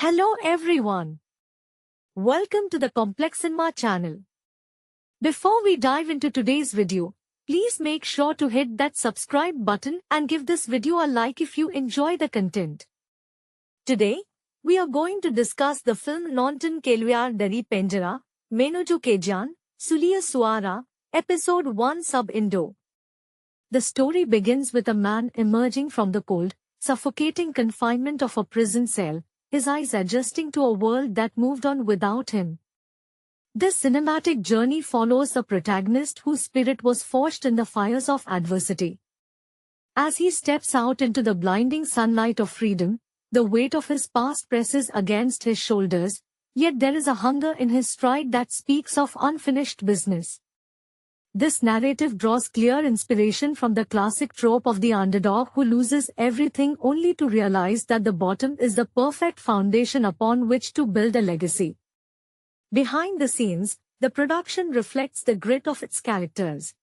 Hello everyone. Welcome to the Complex Cinema channel. Before we dive into today's video, please make sure to hit that subscribe button and give this video a like if you enjoy the content. Today, we are going to discuss the film Nonton Keluyar Dari Penjara, Menuju Kejan, Sulia Suara, Episode 1 Sub-Indo. The story begins with a man emerging from the cold, suffocating confinement of a prison cell, his eyes adjusting to a world that moved on without him. This cinematic journey follows the protagonist whose spirit was forged in the fires of adversity. As he steps out into the blinding sunlight of freedom, the weight of his past presses against his shoulders, yet there is a hunger in his stride that speaks of unfinished business. This narrative draws clear inspiration from the classic trope of the underdog who loses everything only to realize that the bottom is the perfect foundation upon which to build a legacy. Behind the scenes, the production reflects the grit of its characters.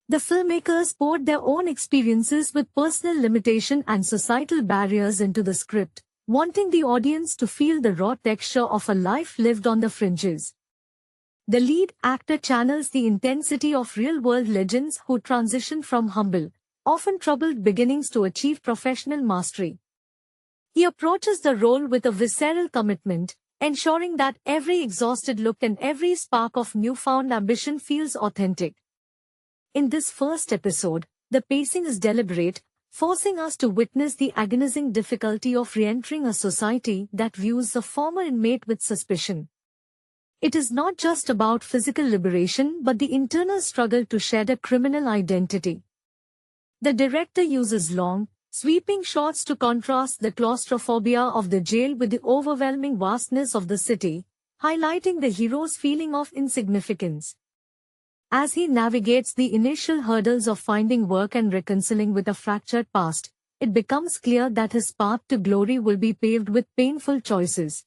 The filmmakers poured their own experiences with personal limitation and societal barriers into the script, wanting the audience to feel the raw texture of a life lived on the fringes. The lead actor channels the intensity of real-world legends who transition from humble, often troubled beginnings to achieve professional mastery. He approaches the role with a visceral commitment, ensuring that every exhausted look and every spark of newfound ambition feels authentic. In this first episode, the pacing is deliberate, forcing us to witness the agonizing difficulty of re-entering a society that views the former inmate with suspicion. It is not just about physical liberation but the internal struggle to shed a criminal identity. The director uses long, sweeping shots to contrast the claustrophobia of the jail with the overwhelming vastness of the city, highlighting the hero's feeling of insignificance. As he navigates the initial hurdles of finding work and reconciling with a fractured past, it becomes clear that his path to glory will be paved with painful choices.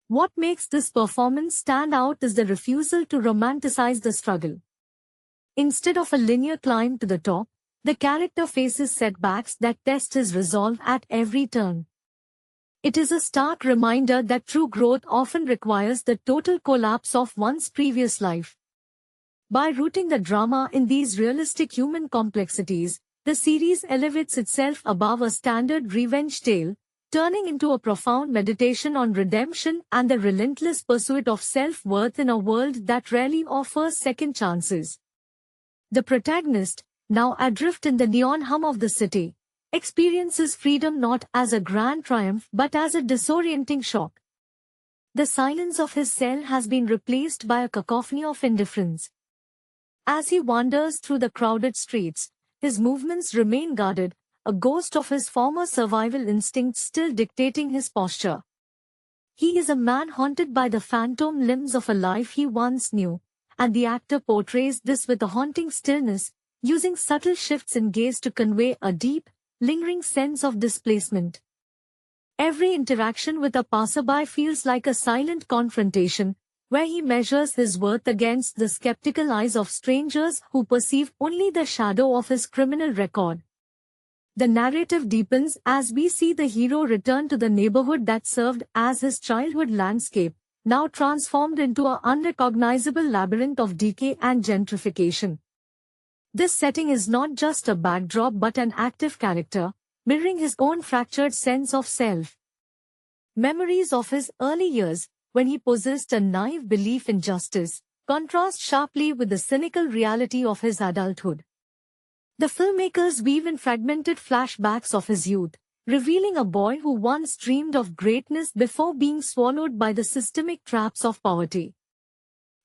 What makes this performance stand out is the refusal to romanticize the struggle. Instead of a linear climb to the top, the character faces setbacks that test his resolve at every turn. It is a stark reminder that true growth often requires the total collapse of one's previous life. By rooting the drama in these realistic human complexities, the series elevates itself above a standard revenge tale, turning into a profound meditation on redemption and the relentless pursuit of self-worth in a world that rarely offers second chances. The protagonist, now adrift in the neon hum of the city, experiences freedom not as a grand triumph but as a disorienting shock. The silence of his cell has been replaced by a cacophony of indifference. As he wanders through the crowded streets, his movements remain guarded, a ghost of his former survival instincts still dictating his posture. He is a man haunted by the phantom limbs of a life he once knew, and the actor portrays this with a haunting stillness, using subtle shifts in gaze to convey a deep, lingering sense of displacement. Every interaction with a passerby feels like a silent confrontation, where he measures his worth against the skeptical eyes of strangers who perceive only the shadow of his criminal record. The narrative deepens as we see the hero return to the neighborhood that served as his childhood landscape, now transformed into an unrecognizable labyrinth of decay and gentrification. This setting is not just a backdrop but an active character, mirroring his own fractured sense of self. Memories of his early years, when he possessed a naive belief in justice, contrast sharply with the cynical reality of his adulthood. The filmmakers weave in fragmented flashbacks of his youth, revealing a boy who once dreamed of greatness before being swallowed by the systemic traps of poverty.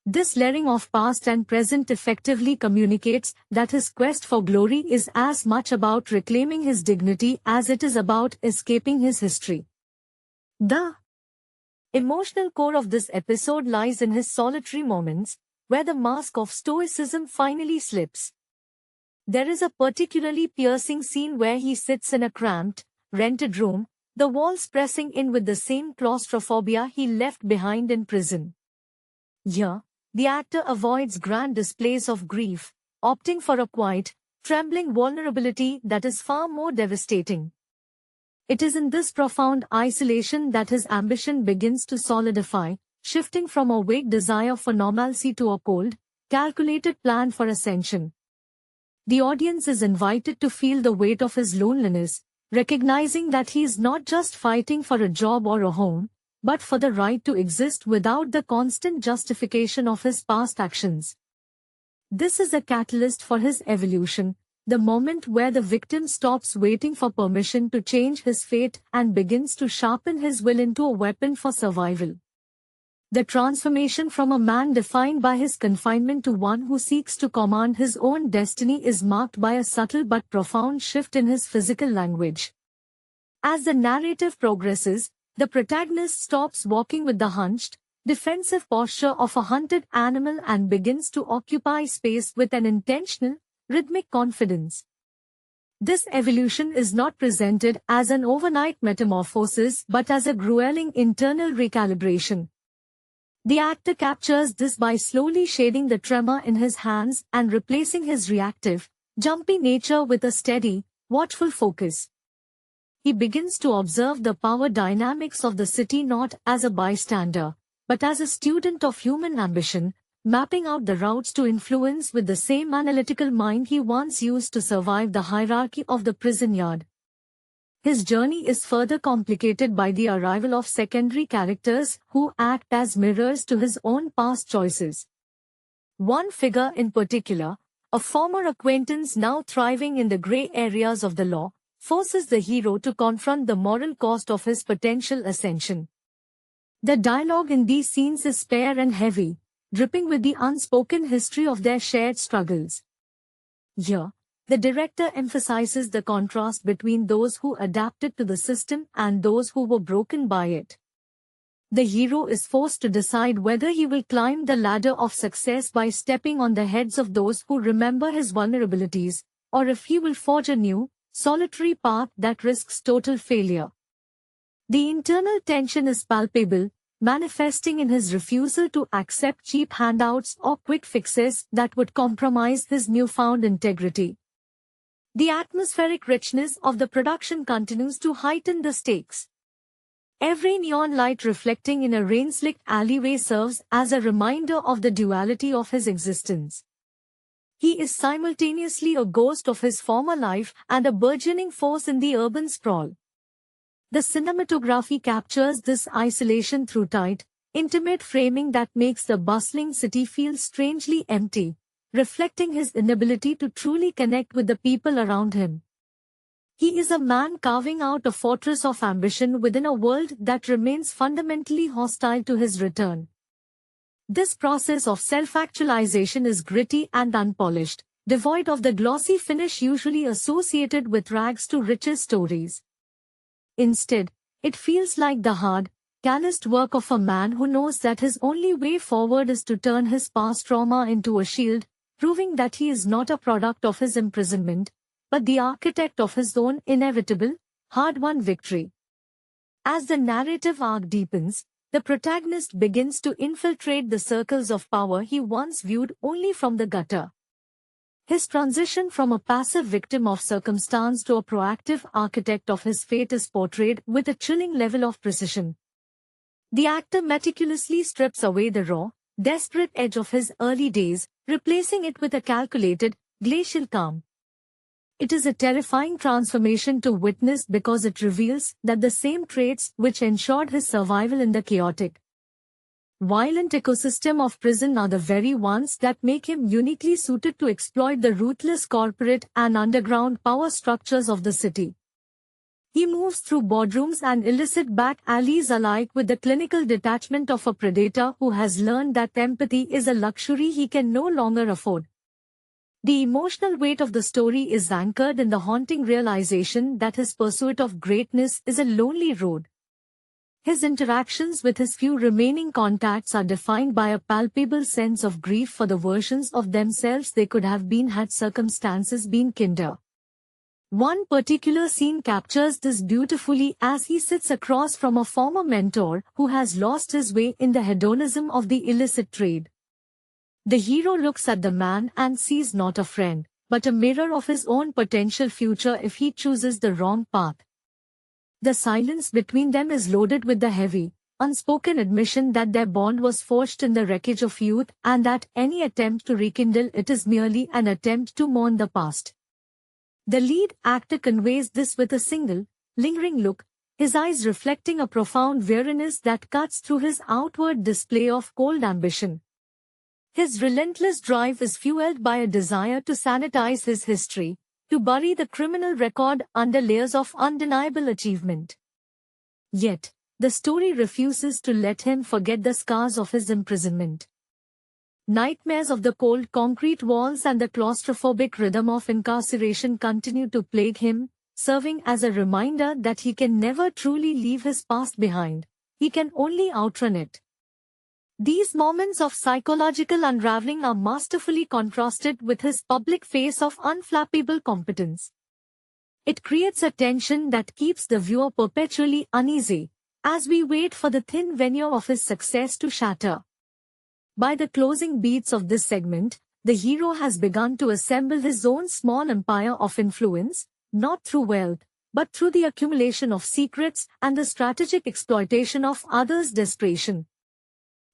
This layering of past and present effectively communicates that his quest for glory is as much about reclaiming his dignity as it is about escaping his history. The emotional core of this episode lies in his solitary moments, where the mask of stoicism finally slips. There is a particularly piercing scene where he sits in a cramped, rented room, the walls pressing in with the same claustrophobia he left behind in prison. Here, the actor avoids grand displays of grief, opting for a quiet, trembling vulnerability that is far more devastating. It is in this profound isolation that his ambition begins to solidify, shifting from a vague desire for normalcy to a cold, calculated plan for ascension. The audience is invited to feel the weight of his loneliness, recognizing that he is not just fighting for a job or a home, but for the right to exist without the constant justification of his past actions. This is a catalyst for his evolution, the moment where the victim stops waiting for permission to change his fate and begins to sharpen his will into a weapon for survival. The transformation from a man defined by his confinement to one who seeks to command his own destiny is marked by a subtle but profound shift in his physical language. As the narrative progresses, the protagonist stops walking with the hunched, defensive posture of a hunted animal and begins to occupy space with an intentional, rhythmic confidence. This evolution is not presented as an overnight metamorphosis but as a grueling internal recalibration. The actor captures this by slowly shading the tremor in his hands and replacing his reactive, jumpy nature with a steady, watchful focus. He begins to observe the power dynamics of the city not as a bystander, but as a student of human ambition, mapping out the routes to influence with the same analytical mind he once used to survive the hierarchy of the prison yard. His journey is further complicated by the arrival of secondary characters who act as mirrors to his own past choices. One figure in particular, a former acquaintance now thriving in the grey areas of the law, forces the hero to confront the moral cost of his potential ascension. The dialogue in these scenes is spare and heavy, dripping with the unspoken history of their shared struggles. Here, the director emphasizes the contrast between those who adapted to the system and those who were broken by it. The hero is forced to decide whether he will climb the ladder of success by stepping on the heads of those who remember his vulnerabilities, or if he will forge a new, solitary path that risks total failure. The internal tension is palpable, manifesting in his refusal to accept cheap handouts or quick fixes that would compromise his newfound integrity. The atmospheric richness of the production continues to heighten the stakes. Every neon light reflecting in a rain-slicked alleyway serves as a reminder of the duality of his existence. He is simultaneously a ghost of his former life and a burgeoning force in the urban sprawl. The cinematography captures this isolation through tight, intimate framing that makes the bustling city feel strangely empty, reflecting his inability to truly connect with the people around him. He is a man carving out a fortress of ambition within a world that remains fundamentally hostile to his return. This process of self-actualization is gritty and unpolished, devoid of the glossy finish usually associated with rags to riches stories. Instead, it feels like the hard, calloused work of a man who knows that his only way forward is to turn his past trauma into a shield, proving that he is not a product of his imprisonment, but the architect of his own inevitable, hard-won victory. As the narrative arc deepens, the protagonist begins to infiltrate the circles of power he once viewed only from the gutter. His transition from a passive victim of circumstance to a proactive architect of his fate is portrayed with a chilling level of precision. The actor meticulously strips away the raw, desperate edge of his early days, replacing it with a calculated, glacial calm. It is a terrifying transformation to witness because it reveals that the same traits which ensured his survival in the chaotic, violent ecosystem of prison are the very ones that make him uniquely suited to exploit the ruthless corporate and underground power structures of the city. He moves through boardrooms and illicit back alleys alike with the clinical detachment of a predator who has learned that empathy is a luxury he can no longer afford. The emotional weight of the story is anchored in the haunting realization that his pursuit of greatness is a lonely road. His interactions with his few remaining contacts are defined by a palpable sense of grief for the versions of themselves they could have been had circumstances been kinder. One particular scene captures this beautifully as he sits across from a former mentor who has lost his way in the hedonism of the illicit trade. The hero looks at the man and sees not a friend, but a mirror of his own potential future if he chooses the wrong path. The silence between them is loaded with the heavy, unspoken admission that their bond was forged in the wreckage of youth and that any attempt to rekindle it is merely an attempt to mourn the past. The lead actor conveys this with a single, lingering look, his eyes reflecting a profound weariness that cuts through his outward display of cold ambition. His relentless drive is fueled by a desire to sanitize his history, to bury the criminal record under layers of undeniable achievement. Yet, the story refuses to let him forget the scars of his imprisonment. Nightmares of the cold concrete walls and the claustrophobic rhythm of incarceration continue to plague him, serving as a reminder that he can never truly leave his past behind. He can only outrun it. These moments of psychological unraveling are masterfully contrasted with his public face of unflappable competence. It creates a tension that keeps the viewer perpetually uneasy, as we wait for the thin veneer of his success to shatter. By the closing beats of this segment, the hero has begun to assemble his own small empire of influence, not through wealth, but through the accumulation of secrets and the strategic exploitation of others' desperation.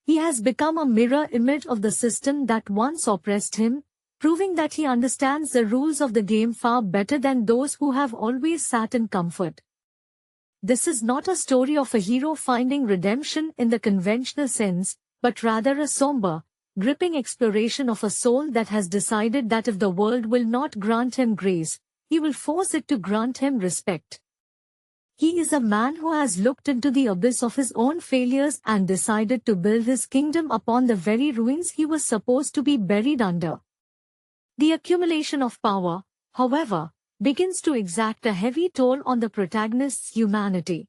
He has become a mirror image of the system that once oppressed him, proving that he understands the rules of the game far better than those who have always sat in comfort. This is not a story of a hero finding redemption in the conventional sense, but rather a somber, gripping exploration of a soul that has decided that if the world will not grant him grace, he will force it to grant him respect. He is a man who has looked into the abyss of his own failures and decided to build his kingdom upon the very ruins he was supposed to be buried under. The accumulation of power, however, begins to exact a heavy toll on the protagonist's humanity.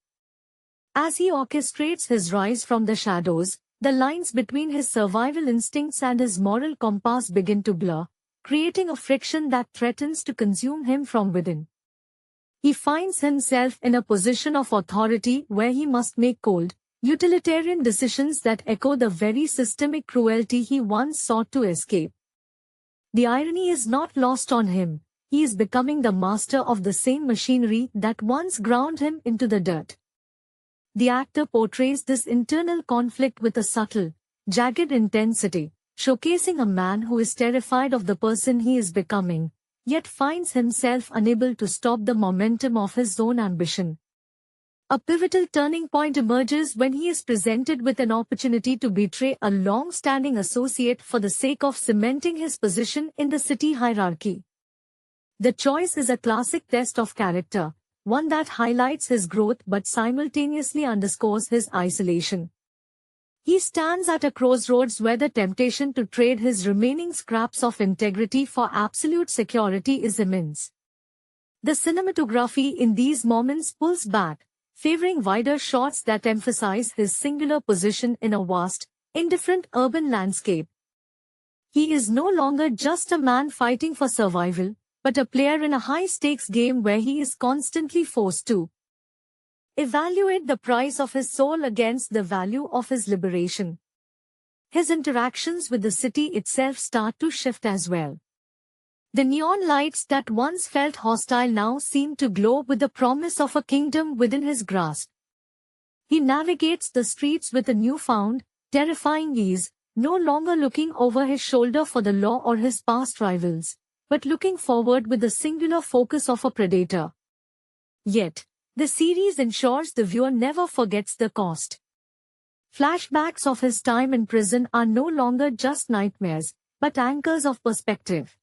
As he orchestrates his rise from the shadows, the lines between his survival instincts and his moral compass begin to blur, creating a friction that threatens to consume him from within. He finds himself in a position of authority where he must make cold, utilitarian decisions that echo the very systemic cruelty he once sought to escape. The irony is not lost on him. He is becoming the master of the same machinery that once ground him into the dirt. The actor portrays this internal conflict with a subtle, jagged intensity, showcasing a man who is terrified of the person he is becoming, yet finds himself unable to stop the momentum of his own ambition. A pivotal turning point emerges when he is presented with an opportunity to betray a long-standing associate for the sake of cementing his position in the city hierarchy. The choice is a classic test of character, one that highlights his growth but simultaneously underscores his isolation. He stands at a crossroads where the temptation to trade his remaining scraps of integrity for absolute security is immense. The cinematography in these moments pulls back, favoring wider shots that emphasize his singular position in a vast, indifferent urban landscape. He is no longer just a man fighting for survival, but a player in a high-stakes game where he is constantly forced to evaluate the price of his soul against the value of his liberation. His interactions with the city itself start to shift as well. The neon lights that once felt hostile now seem to glow with the promise of a kingdom within his grasp. He navigates the streets with a newfound, terrifying ease, no longer looking over his shoulder for the law or his past rivals, but looking forward with the singular focus of a predator. Yet, the series ensures the viewer never forgets the cost. Flashbacks of his time in prison are no longer just nightmares, but anchors of perspective.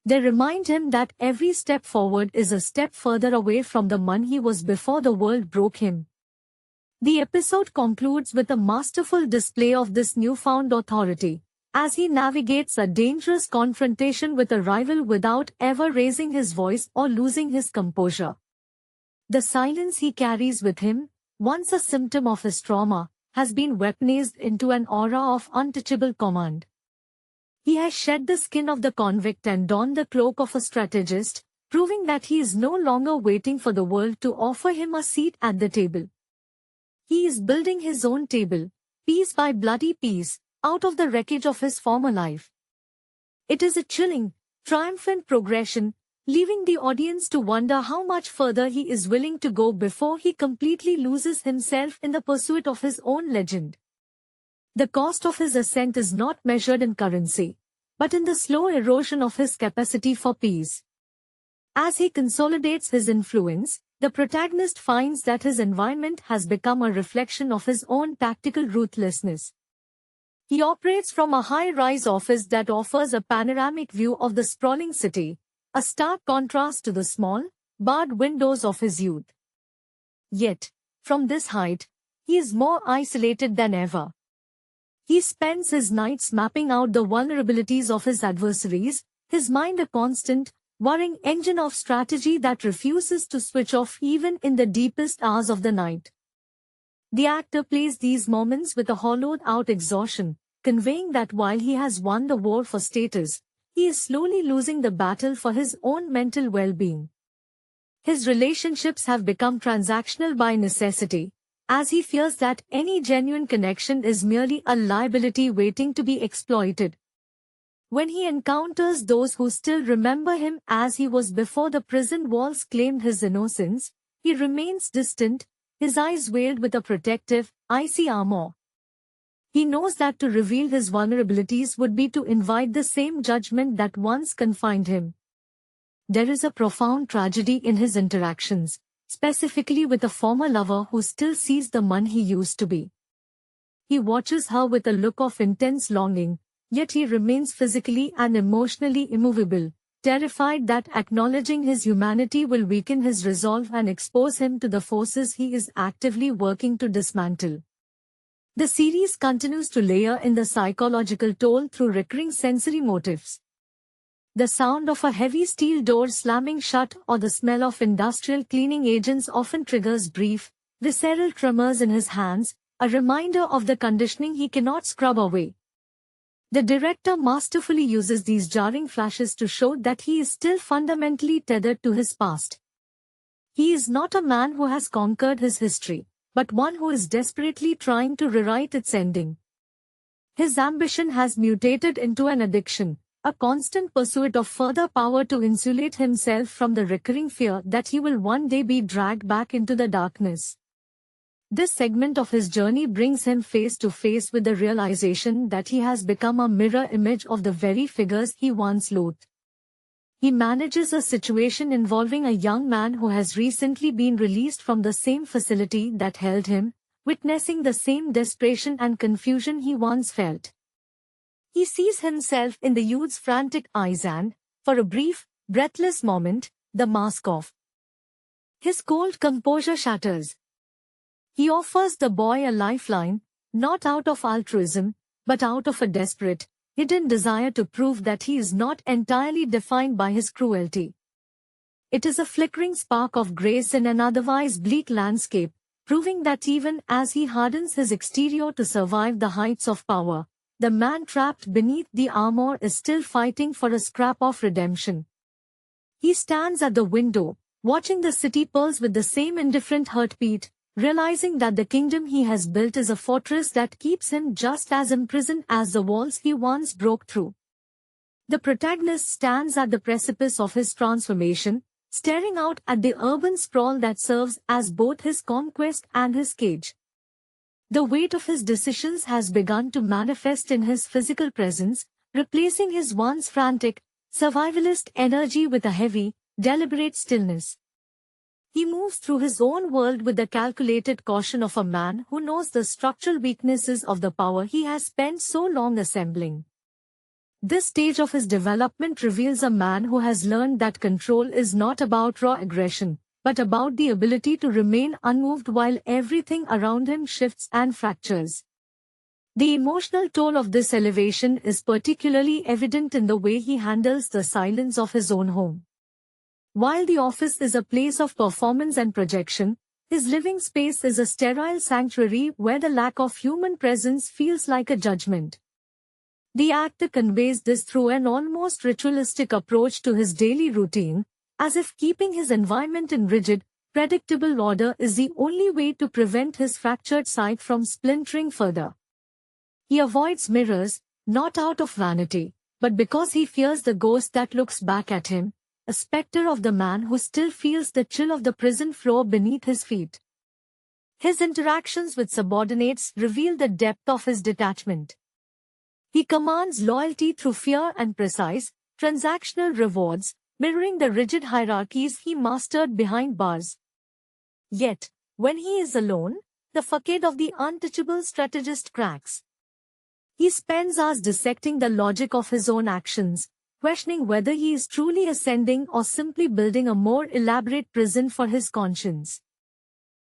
They remind him that every step forward is a step further away from the man he was before the world broke him. The episode concludes with a masterful display of this newfound authority, as he navigates a dangerous confrontation with a rival without ever raising his voice or losing his composure. The silence he carries with him, once a symptom of his trauma, has been weaponized into an aura of untouchable command. He has shed the skin of the convict and donned the cloak of a strategist, proving that he is no longer waiting for the world to offer him a seat at the table. He is building his own table, piece by bloody piece, out of the wreckage of his former life. It is a chilling, triumphant progression, leaving the audience to wonder how much further he is willing to go before he completely loses himself in the pursuit of his own legend. The cost of his ascent is not measured in currency, but in the slow erosion of his capacity for peace. As he consolidates his influence, the protagonist finds that his environment has become a reflection of his own tactical ruthlessness. He operates from a high-rise office that offers a panoramic view of the sprawling city, a stark contrast to the small, barred windows of his youth. Yet, from this height, he is more isolated than ever. He spends his nights mapping out the vulnerabilities of his adversaries, his mind a constant, whirring engine of strategy that refuses to switch off even in the deepest hours of the night. The actor plays these moments with a hollowed-out exhaustion, conveying that while he has won the war for status, he is slowly losing the battle for his own mental well-being. His relationships have become transactional by necessity, as he fears that any genuine connection is merely a liability waiting to be exploited. When he encounters those who still remember him as he was before the prison walls claimed his innocence, he remains distant, his eyes veiled with a protective, icy armor. He knows that to reveal his vulnerabilities would be to invite the same judgment that once confined him. There is a profound tragedy in his interactions, specifically with a former lover who still sees the man he used to be. He watches her with a look of intense longing, yet he remains physically and emotionally immovable, terrified that acknowledging his humanity will weaken his resolve and expose him to the forces he is actively working to dismantle. The series continues to layer in the psychological toll through recurring sensory motifs. The sound of a heavy steel door slamming shut or the smell of industrial cleaning agents often triggers brief, visceral tremors in his hands, a reminder of the conditioning he cannot scrub away. The director masterfully uses these jarring flashes to show that he is still fundamentally tethered to his past. He is not a man who has conquered his history, but one who is desperately trying to rewrite its ending. His ambition has mutated into an addiction, a constant pursuit of further power to insulate himself from the recurring fear that he will one day be dragged back into the darkness. This segment of his journey brings him face to face with the realization that he has become a mirror image of the very figures he once loathed. He manages a situation involving a young man who has recently been released from the same facility that held him, witnessing the same desperation and confusion he once felt. He sees himself in the youth's frantic eyes and, for a brief, breathless moment, the mask off. His cold composure shatters. He offers the boy a lifeline, not out of altruism, but out of a desperate, hidden desire to prove that he is not entirely defined by his cruelty. It is a flickering spark of grace in an otherwise bleak landscape, proving that even as he hardens his exterior to survive the heights of power, the man trapped beneath the armor is still fighting for a scrap of redemption. He stands at the window, watching the city pulse with the same indifferent heartbeat, realizing that the kingdom he has built is a fortress that keeps him just as imprisoned as the walls he once broke through. The protagonist stands at the precipice of his transformation, staring out at the urban sprawl that serves as both his conquest and his cage. The weight of his decisions has begun to manifest in his physical presence, replacing his once frantic, survivalist energy with a heavy, deliberate stillness. He moves through his own world with the calculated caution of a man who knows the structural weaknesses of the power he has spent so long assembling. This stage of his development reveals a man who has learned that control is not about raw aggression, but about the ability to remain unmoved while everything around him shifts and fractures. The emotional toll of this elevation is particularly evident in the way he handles the silence of his own home. While the office is a place of performance and projection, his living space is a sterile sanctuary where the lack of human presence feels like a judgment. The actor conveys this through an almost ritualistic approach to his daily routine, as if keeping his environment in rigid, predictable order is the only way to prevent his fractured psyche from splintering further. He avoids mirrors, not out of vanity, but because he fears the ghost that looks back at him, a specter of the man who still feels the chill of the prison floor beneath his feet. His interactions with subordinates reveal the depth of his detachment. He commands loyalty through fear and precise, transactional rewards, mirroring the rigid hierarchies he mastered behind bars. Yet, when he is alone, the facade of the untouchable strategist cracks. He spends hours dissecting the logic of his own actions, questioning whether he is truly ascending or simply building a more elaborate prison for his conscience.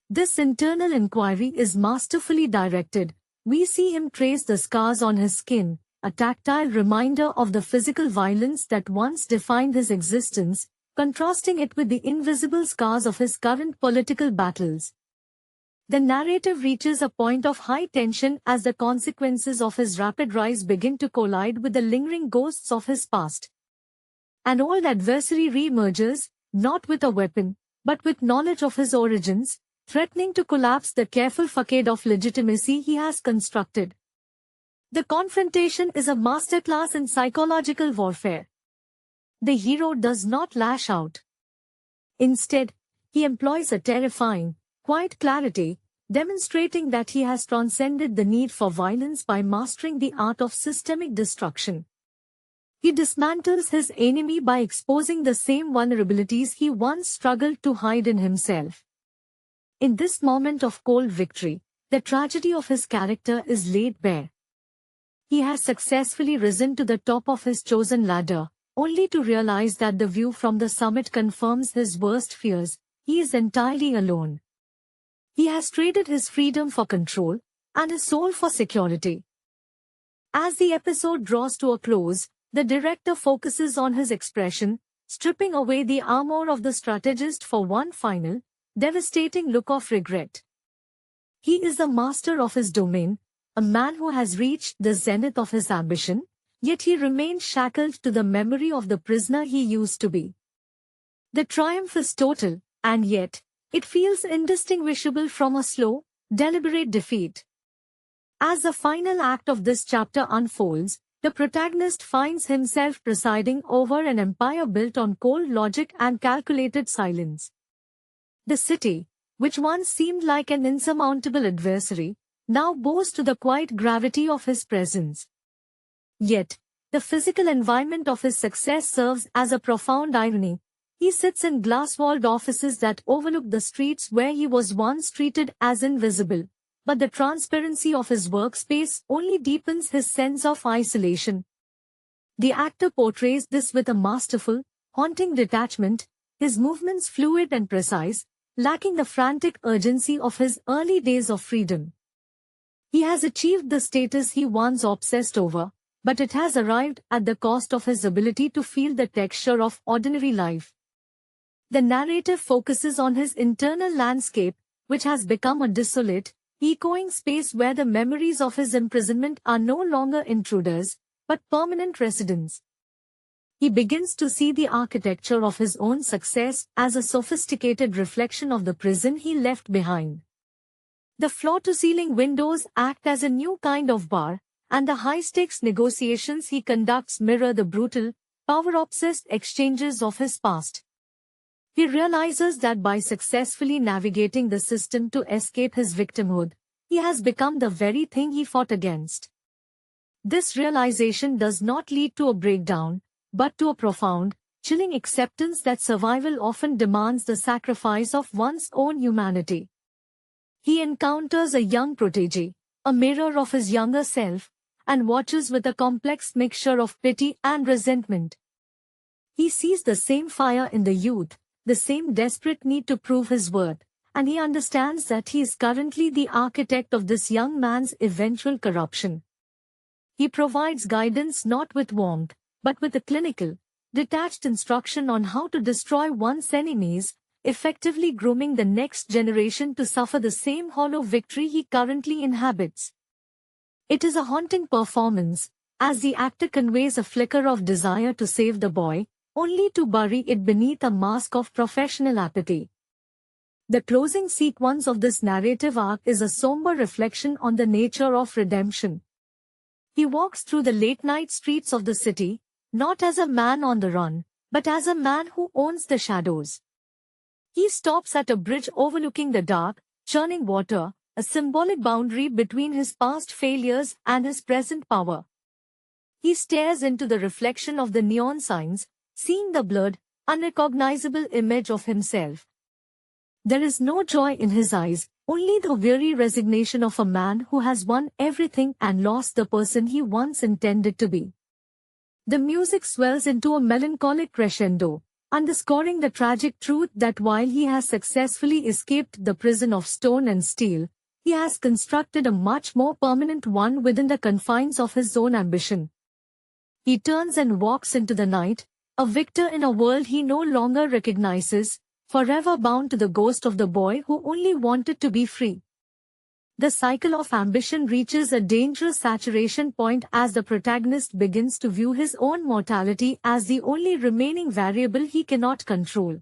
This internal inquiry is masterfully directed. We see him trace the scars on his skin, a tactile reminder of the physical violence that once defined his existence, contrasting it with the invisible scars of his current political battles. The narrative reaches a point of high tension as the consequences of his rapid rise begin to collide with the lingering ghosts of his past. An old adversary re-emerges, not with a weapon, but with knowledge of his origins, threatening to collapse the careful facade of legitimacy he has constructed. The confrontation is a masterclass in psychological warfare. The hero does not lash out. Instead, he employs a terrifying, quiet clarity, demonstrating that he has transcended the need for violence by mastering the art of systemic destruction. He dismantles his enemy by exposing the same vulnerabilities he once struggled to hide in himself. In this moment of cold victory, the tragedy of his character is laid bare. He has successfully risen to the top of his chosen ladder, only to realize that the view from the summit confirms his worst fears. He is entirely alone. He has traded his freedom for control, and his soul for security. As the episode draws to a close, the director focuses on his expression, stripping away the armor of the strategist for one final, devastating look of regret. He is the master of his domain, a man who has reached the zenith of his ambition, yet he remains shackled to the memory of the prisoner he used to be. The triumph is total, and yet, it feels indistinguishable from a slow, deliberate defeat. As the final act of this chapter unfolds, the protagonist finds himself presiding over an empire built on cold logic and calculated silence. The city, which once seemed like an insurmountable adversary, now bows to the quiet gravity of his presence. Yet, the physical environment of his success serves as a profound irony. He sits in glass-walled offices that overlook the streets where he was once treated as invisible, but the transparency of his workspace only deepens his sense of isolation. The actor portrays this with a masterful, haunting detachment, his movements fluid and precise, lacking the frantic urgency of his early days of freedom. He has achieved the status he once obsessed over, but it has arrived at the cost of his ability to feel the texture of ordinary life. The narrative focuses on his internal landscape, which has become a desolate, echoing space where the memories of his imprisonment are no longer intruders, but permanent residents. He begins to see the architecture of his own success as a sophisticated reflection of the prison he left behind. The floor-to-ceiling windows act as a new kind of bar, and the high-stakes negotiations he conducts mirror the brutal, power-obsessed exchanges of his past. He realizes that by successfully navigating the system to escape his victimhood, he has become the very thing he fought against. This realization does not lead to a breakdown, but to a profound, chilling acceptance that survival often demands the sacrifice of one's own humanity. He encounters a young protégé, a mirror of his younger self, and watches with a complex mixture of pity and resentment. He sees the same fire in the youth, the same desperate need to prove his worth, and he understands that he is currently the architect of this young man's eventual corruption. He provides guidance not with warmth, but with a clinical, detached instruction on how to destroy one's enemies, effectively grooming the next generation to suffer the same hollow victory he currently inhabits. It is a haunting performance, as the actor conveys a flicker of desire to save the boy, only to bury it beneath a mask of professional apathy. The closing sequence of this narrative arc is a somber reflection on the nature of redemption. He walks through the late-night streets of the city, not as a man on the run, but as a man who owns the shadows. He stops at a bridge overlooking the dark, churning water, a symbolic boundary between his past failures and his present power. He stares into the reflection of the neon signs, seeing the blurred, unrecognizable image of himself. There is no joy in his eyes, only the weary resignation of a man who has won everything and lost the person he once intended to be. The music swells into a melancholic crescendo, underscoring the tragic truth that while he has successfully escaped the prison of stone and steel, he has constructed a much more permanent one within the confines of his own ambition. He turns and walks into the night, a victor in a world he no longer recognizes, forever bound to the ghost of the boy who only wanted to be free. The cycle of ambition reaches a dangerous saturation point as the protagonist begins to view his own mortality as the only remaining variable he cannot control.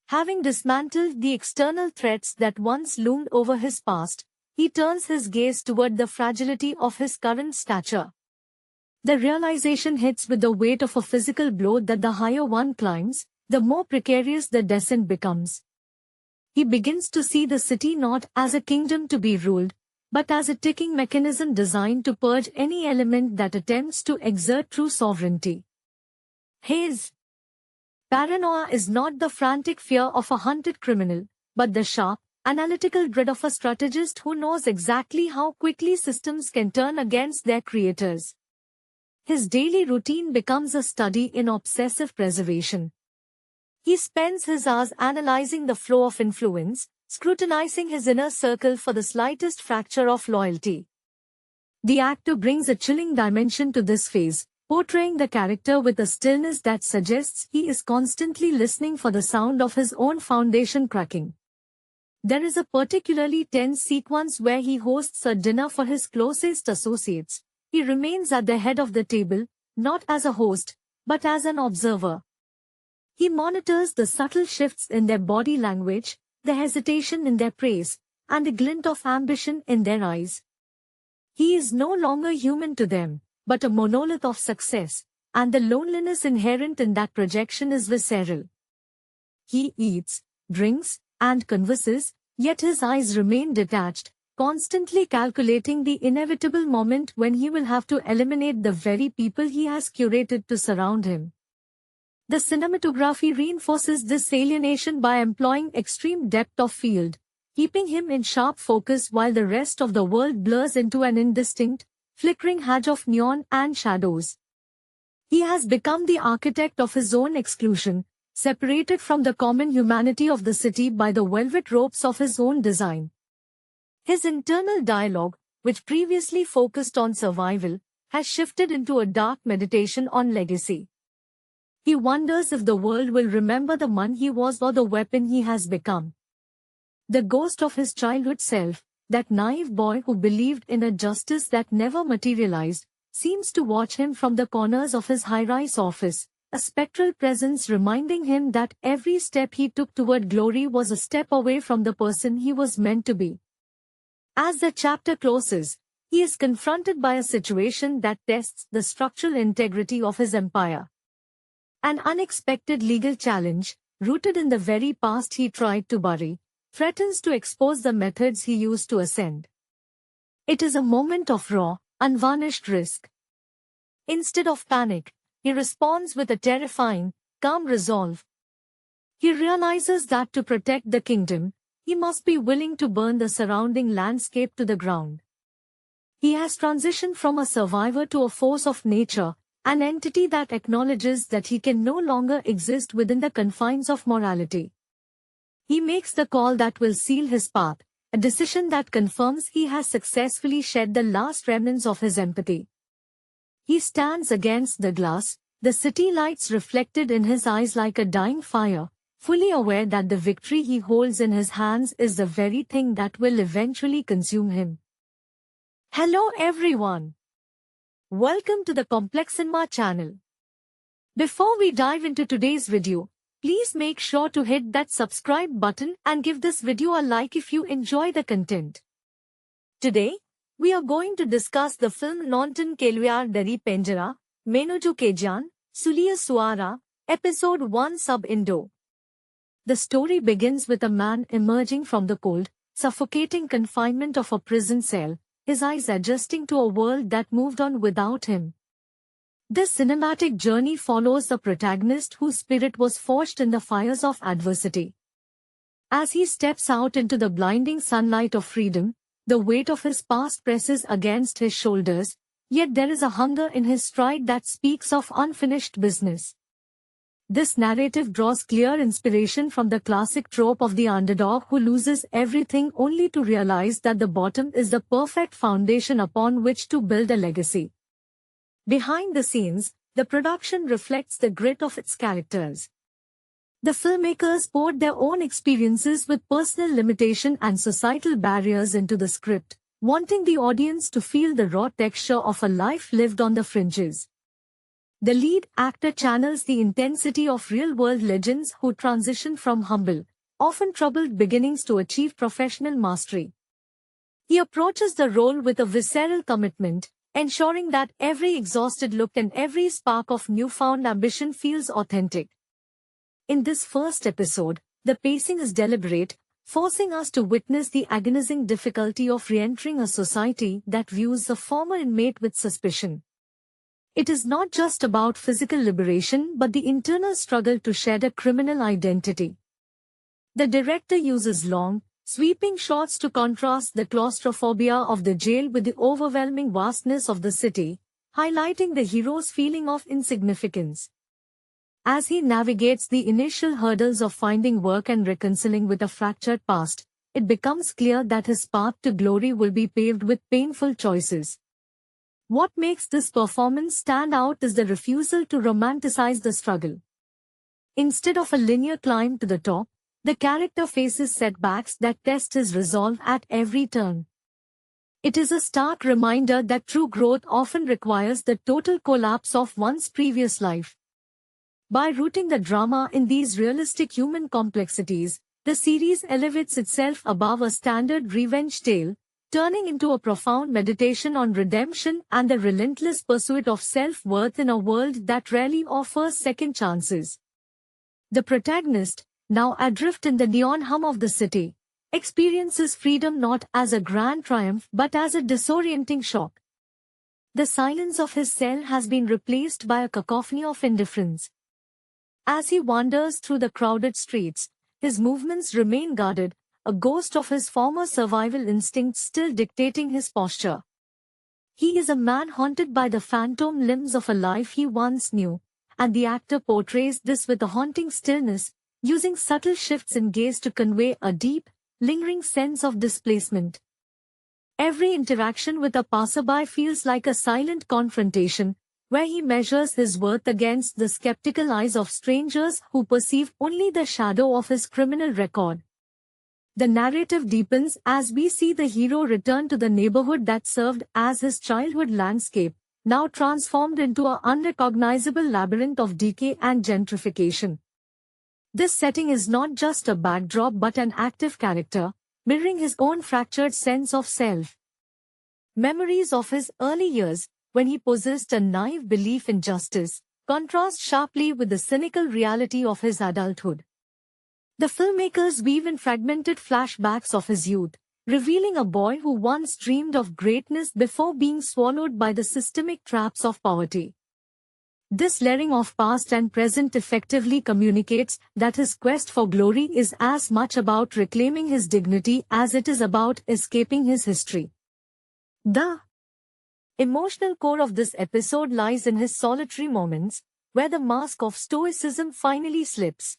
Having dismantled the external threats that once loomed over his past, he turns his gaze toward the fragility of his current stature. The realization hits with the weight of a physical blow that the higher one climbs, the more precarious the descent becomes. He begins to see the city not as a kingdom to be ruled, but as a ticking mechanism designed to purge any element that attempts to exert true sovereignty. His paranoia is not the frantic fear of a hunted criminal, but the sharp, analytical dread of a strategist who knows exactly how quickly systems can turn against their creators. His daily routine becomes a study in obsessive preservation. He spends his hours analyzing the flow of influence, scrutinizing his inner circle for the slightest fracture of loyalty. The actor brings a chilling dimension to this phase, portraying the character with a stillness that suggests he is constantly listening for the sound of his own foundation cracking. There is a particularly tense sequence where he hosts a dinner for his closest associates. He remains at the head of the table, not as a host, but as an observer. He monitors the subtle shifts in their body language, the hesitation in their praise, and the glint of ambition in their eyes. He is no longer human to them, but a monolith of success, and the loneliness inherent in that projection is visceral. He eats, drinks, and converses, yet his eyes remain detached, constantly calculating the inevitable moment when he will have to eliminate the very people he has curated to surround him. The cinematography reinforces this alienation by employing extreme depth of field, keeping him in sharp focus while the rest of the world blurs into an indistinct, flickering hedge of neon and shadows. He has become the architect of his own exclusion, separated from the common humanity of the city by the velvet ropes of his own design. His internal dialogue, which previously focused on survival, has shifted into a dark meditation on legacy. He wonders if the world will remember the man he was or the weapon he has become. The ghost of his childhood self, that naive boy who believed in a justice that never materialized, seems to watch him from the corners of his high-rise office, a spectral presence reminding him that every step he took toward glory was a step away from the person he was meant to be. As the chapter closes, he is confronted by a situation that tests the structural integrity of his empire. An unexpected legal challenge, rooted in the very past he tried to bury, threatens to expose the methods he used to ascend. It is a moment of raw, unvarnished risk. Instead of panic, he responds with a terrifying, calm resolve. He realizes that to protect the kingdom, he must be willing to burn the surrounding landscape to the ground. He has transitioned from a survivor to a force of nature, an entity that acknowledges that he can no longer exist within the confines of morality. He makes the call that will seal his path, a decision that confirms he has successfully shed the last remnants of his empathy. He stands against the glass, the city lights reflected in his eyes like a dying fire, fully aware that the victory he holds in his hands is the very thing that will eventually consume him. Hello everyone. Welcome to the Complex Cinema channel. Before we dive into today's video, please make sure to hit that subscribe button and give this video a like if you enjoy the content. Today, we are going to discuss the film Nonton Keluyar Dari Penjara, Menuju Kejan, Suliya Suara, Episode 1 Sub-Indo. The story begins with a man emerging from the cold, suffocating confinement of a prison cell, his eyes adjusting to a world that moved on without him. This cinematic journey follows the protagonist whose spirit was forged in the fires of adversity. As he steps out into the blinding sunlight of freedom, the weight of his past presses against his shoulders, yet there is a hunger in his stride that speaks of unfinished business. This narrative draws clear inspiration from the classic trope of the underdog who loses everything only to realize that the bottom is the perfect foundation upon which to build a legacy. Behind the scenes, the production reflects the grit of its characters. The filmmakers poured their own experiences with personal limitation and societal barriers into the script, wanting the audience to feel the raw texture of a life lived on the fringes. The lead actor channels the intensity of real-world legends who transition from humble, often troubled beginnings to achieve professional mastery. He approaches the role with a visceral commitment, ensuring that every exhausted look and every spark of newfound ambition feels authentic. In this first episode, the pacing is deliberate, forcing us to witness the agonizing difficulty of re-entering a society that views the former inmate with suspicion. It is not just about physical liberation but the internal struggle to shed a criminal identity. The director uses long, sweeping shots to contrast the claustrophobia of the jail with the overwhelming vastness of the city, highlighting the hero's feeling of insignificance. As he navigates the initial hurdles of finding work and reconciling with a fractured past, it becomes clear that his path to glory will be paved with painful choices. What makes this performance stand out is the refusal to romanticize the struggle. Instead of a linear climb to the top, the character faces setbacks that test his resolve at every turn. It is a stark reminder that true growth often requires the total collapse of one's previous life. By rooting the drama in these realistic human complexities, the series elevates itself above a standard revenge tale, turning into a profound meditation on redemption and the relentless pursuit of self-worth in a world that rarely offers second chances. The protagonist, now adrift in the neon hum of the city, experiences freedom not as a grand triumph but as a disorienting shock. The silence of his cell has been replaced by a cacophony of indifference. As he wanders through the crowded streets, his movements remain guarded, a ghost of his former survival instincts still dictating his posture. He is a man haunted by the phantom limbs of a life he once knew, and the actor portrays this with a haunting stillness, using subtle shifts in gaze to convey a deep, lingering sense of displacement. Every interaction with a passerby feels like a silent confrontation, where he measures his worth against the skeptical eyes of strangers who perceive only the shadow of his criminal record. The narrative deepens as we see the hero return to the neighborhood that served as his childhood landscape, now transformed into an unrecognizable labyrinth of decay and gentrification. This setting is not just a backdrop but an active character, mirroring his own fractured sense of self. Memories of his early years, when he possessed a naive belief in justice, contrast sharply with the cynical reality of his adulthood. The filmmakers weave in fragmented flashbacks of his youth, revealing a boy who once dreamed of greatness before being swallowed by the systemic traps of poverty. This layering of past and present effectively communicates that his quest for glory is as much about reclaiming his dignity as it is about escaping his history. The emotional core of this episode lies in his solitary moments, where the mask of stoicism finally slips.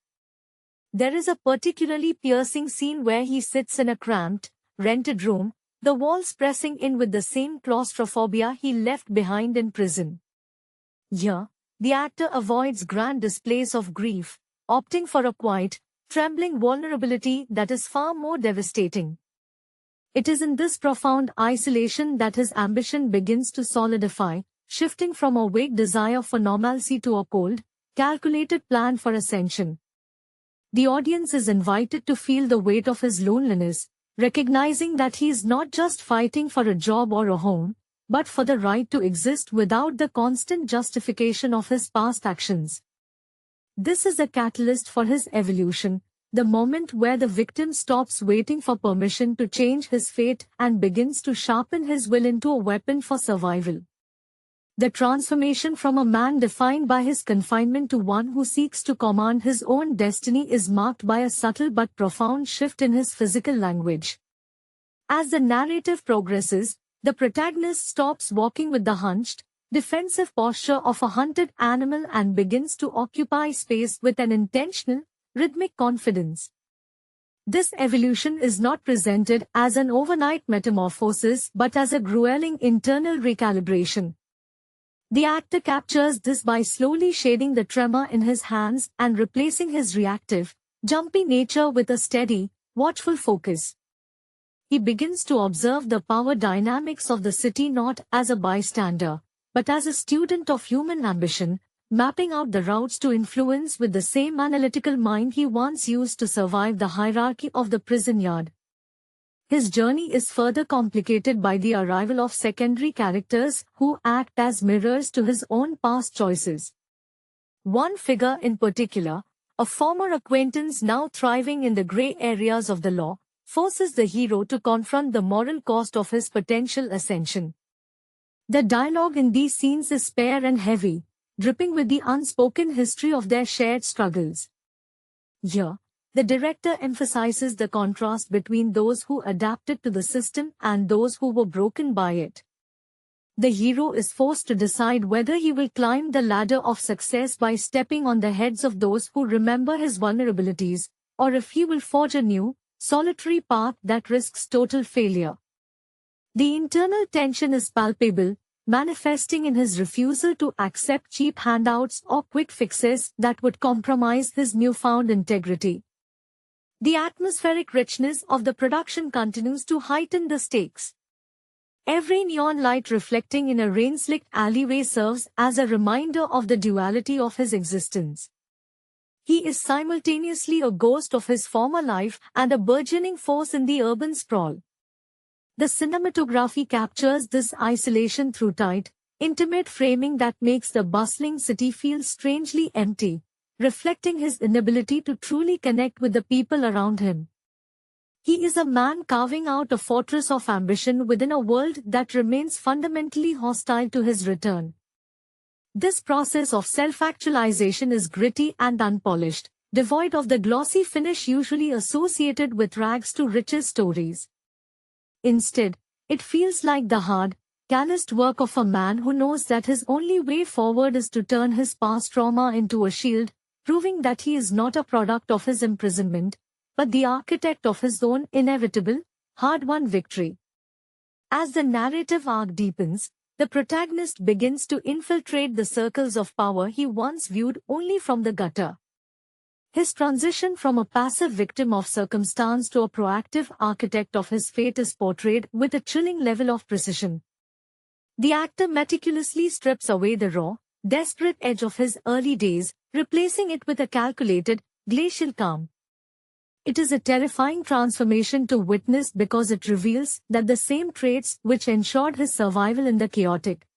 There is a particularly piercing scene where he sits in a cramped, rented room, the walls pressing in with the same claustrophobia he left behind in prison. Here, the actor avoids grand displays of grief, opting for a quiet, trembling vulnerability that is far more devastating. It is in this profound isolation that his ambition begins to solidify, shifting from a vague desire for normalcy to a cold, calculated plan for ascension. The audience is invited to feel the weight of his loneliness, recognizing that he is not just fighting for a job or a home, but for the right to exist without the constant justification of his past actions. This is a catalyst for his evolution, the moment where the victim stops waiting for permission to change his fate and begins to sharpen his will into a weapon for survival. The transformation from a man defined by his confinement to one who seeks to command his own destiny is marked by a subtle but profound shift in his physical language. As the narrative progresses, the protagonist stops walking with the hunched, defensive posture of a hunted animal and begins to occupy space with an intentional, rhythmic confidence. This evolution is not presented as an overnight metamorphosis but as a grueling internal recalibration. The actor captures this by slowly shading the tremor in his hands and replacing his reactive, jumpy nature with a steady, watchful focus. He begins to observe the power dynamics of the city not as a bystander, but as a student of human ambition, mapping out the routes to influence with the same analytical mind he once used to survive the hierarchy of the prison yard. His journey is further complicated by the arrival of secondary characters who act as mirrors to his own past choices. One figure in particular, a former acquaintance now thriving in the grey areas of the law, forces the hero to confront the moral cost of his potential ascension. The dialogue in these scenes is spare and heavy, dripping with the unspoken history of their shared struggles. Here, the director emphasizes the contrast between those who adapted to the system and those who were broken by it. The hero is forced to decide whether he will climb the ladder of success by stepping on the heads of those who remember his vulnerabilities, or if he will forge a new, solitary path that risks total failure. The internal tension is palpable, manifesting in his refusal to accept cheap handouts or quick fixes that would compromise his newfound integrity. The atmospheric richness of the production continues to heighten the stakes. Every neon light reflecting in a rain-slicked alleyway serves as a reminder of the duality of his existence. He is simultaneously a ghost of his former life and a burgeoning force in the urban sprawl. The cinematography captures this isolation through tight, intimate framing that makes the bustling city feel strangely empty, reflecting his inability to truly connect with the people around him. He is a man carving out a fortress of ambition within a world that remains fundamentally hostile to his return. This process of self-actualization is gritty and unpolished, devoid of the glossy finish usually associated with rags to riches stories. Instead, it feels like the hard, calloused work of a man who knows that his only way forward is to turn his past trauma into a shield, proving that he is not a product of his imprisonment, but the architect of his own inevitable, hard-won victory. As the narrative arc deepens, the protagonist begins to infiltrate the circles of power he once viewed only from the gutter. His transition from a passive victim of circumstance to a proactive architect of his fate is portrayed with a chilling level of precision. The actor meticulously strips away the raw, desperate edge of his early days, replacing it with a calculated, glacial calm. It is a terrifying transformation to witness because it reveals that the same traits which ensured his survival in the chaotic,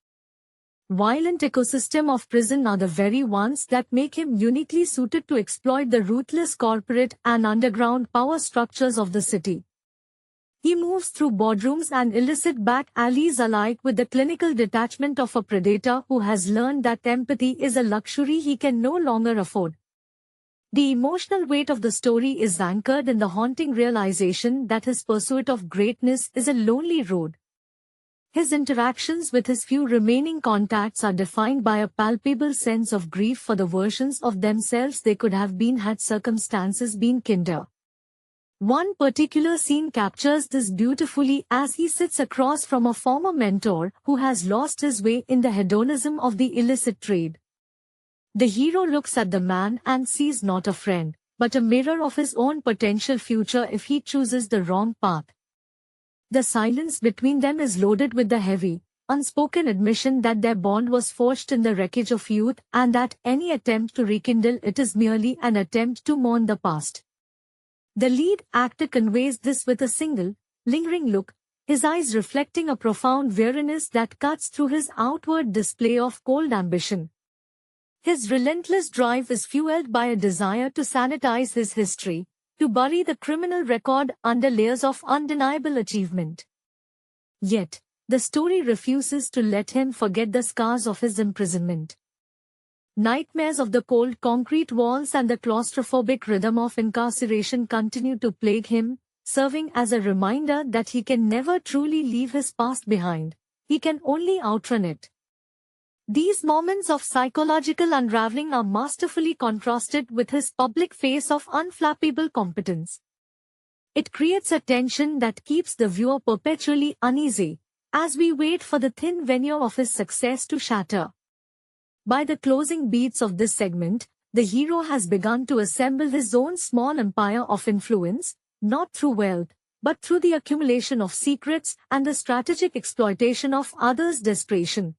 violent ecosystem of prison are the very ones that make him uniquely suited to exploit the ruthless corporate and underground power structures of the city. He moves through boardrooms and illicit back alleys alike with the clinical detachment of a predator who has learned that empathy is a luxury he can no longer afford. The emotional weight of the story is anchored in the haunting realization that his pursuit of greatness is a lonely road. His interactions with his few remaining contacts are defined by a palpable sense of grief for the versions of themselves they could have been had circumstances been kinder. One particular scene captures this beautifully as he sits across from a former mentor who has lost his way in the hedonism of the illicit trade. The hero looks at the man and sees not a friend, but a mirror of his own potential future if he chooses the wrong path. The silence between them is loaded with the heavy, unspoken admission that their bond was forged in the wreckage of youth and that any attempt to rekindle it is merely an attempt to mourn the past. The lead actor conveys this with a single, lingering look, his eyes reflecting a profound weariness that cuts through his outward display of cold ambition. His relentless drive is fueled by a desire to sanitize his history, to bury the criminal record under layers of undeniable achievement. Yet, the story refuses to let him forget the scars of his imprisonment. Nightmares of the cold concrete walls and the claustrophobic rhythm of incarceration continue to plague him, serving as a reminder that he can never truly leave his past behind. He can only outrun it. These moments of psychological unraveling are masterfully contrasted with his public face of unflappable competence. It creates a tension that keeps the viewer perpetually uneasy, as we wait for the thin veneer of his success to shatter. By the closing beats of this segment, the hero has begun to assemble his own small empire of influence, not through wealth, but through the accumulation of secrets and the strategic exploitation of others' desperation.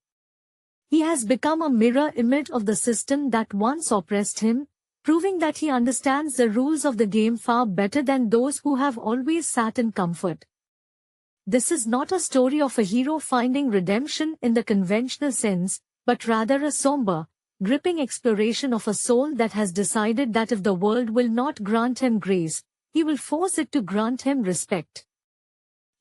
He has become a mirror image of the system that once oppressed him, proving that he understands the rules of the game far better than those who have always sat in comfort. This is not a story of a hero finding redemption in the conventional sense, but rather a somber, gripping exploration of a soul that has decided that if the world will not grant him grace, he will force it to grant him respect.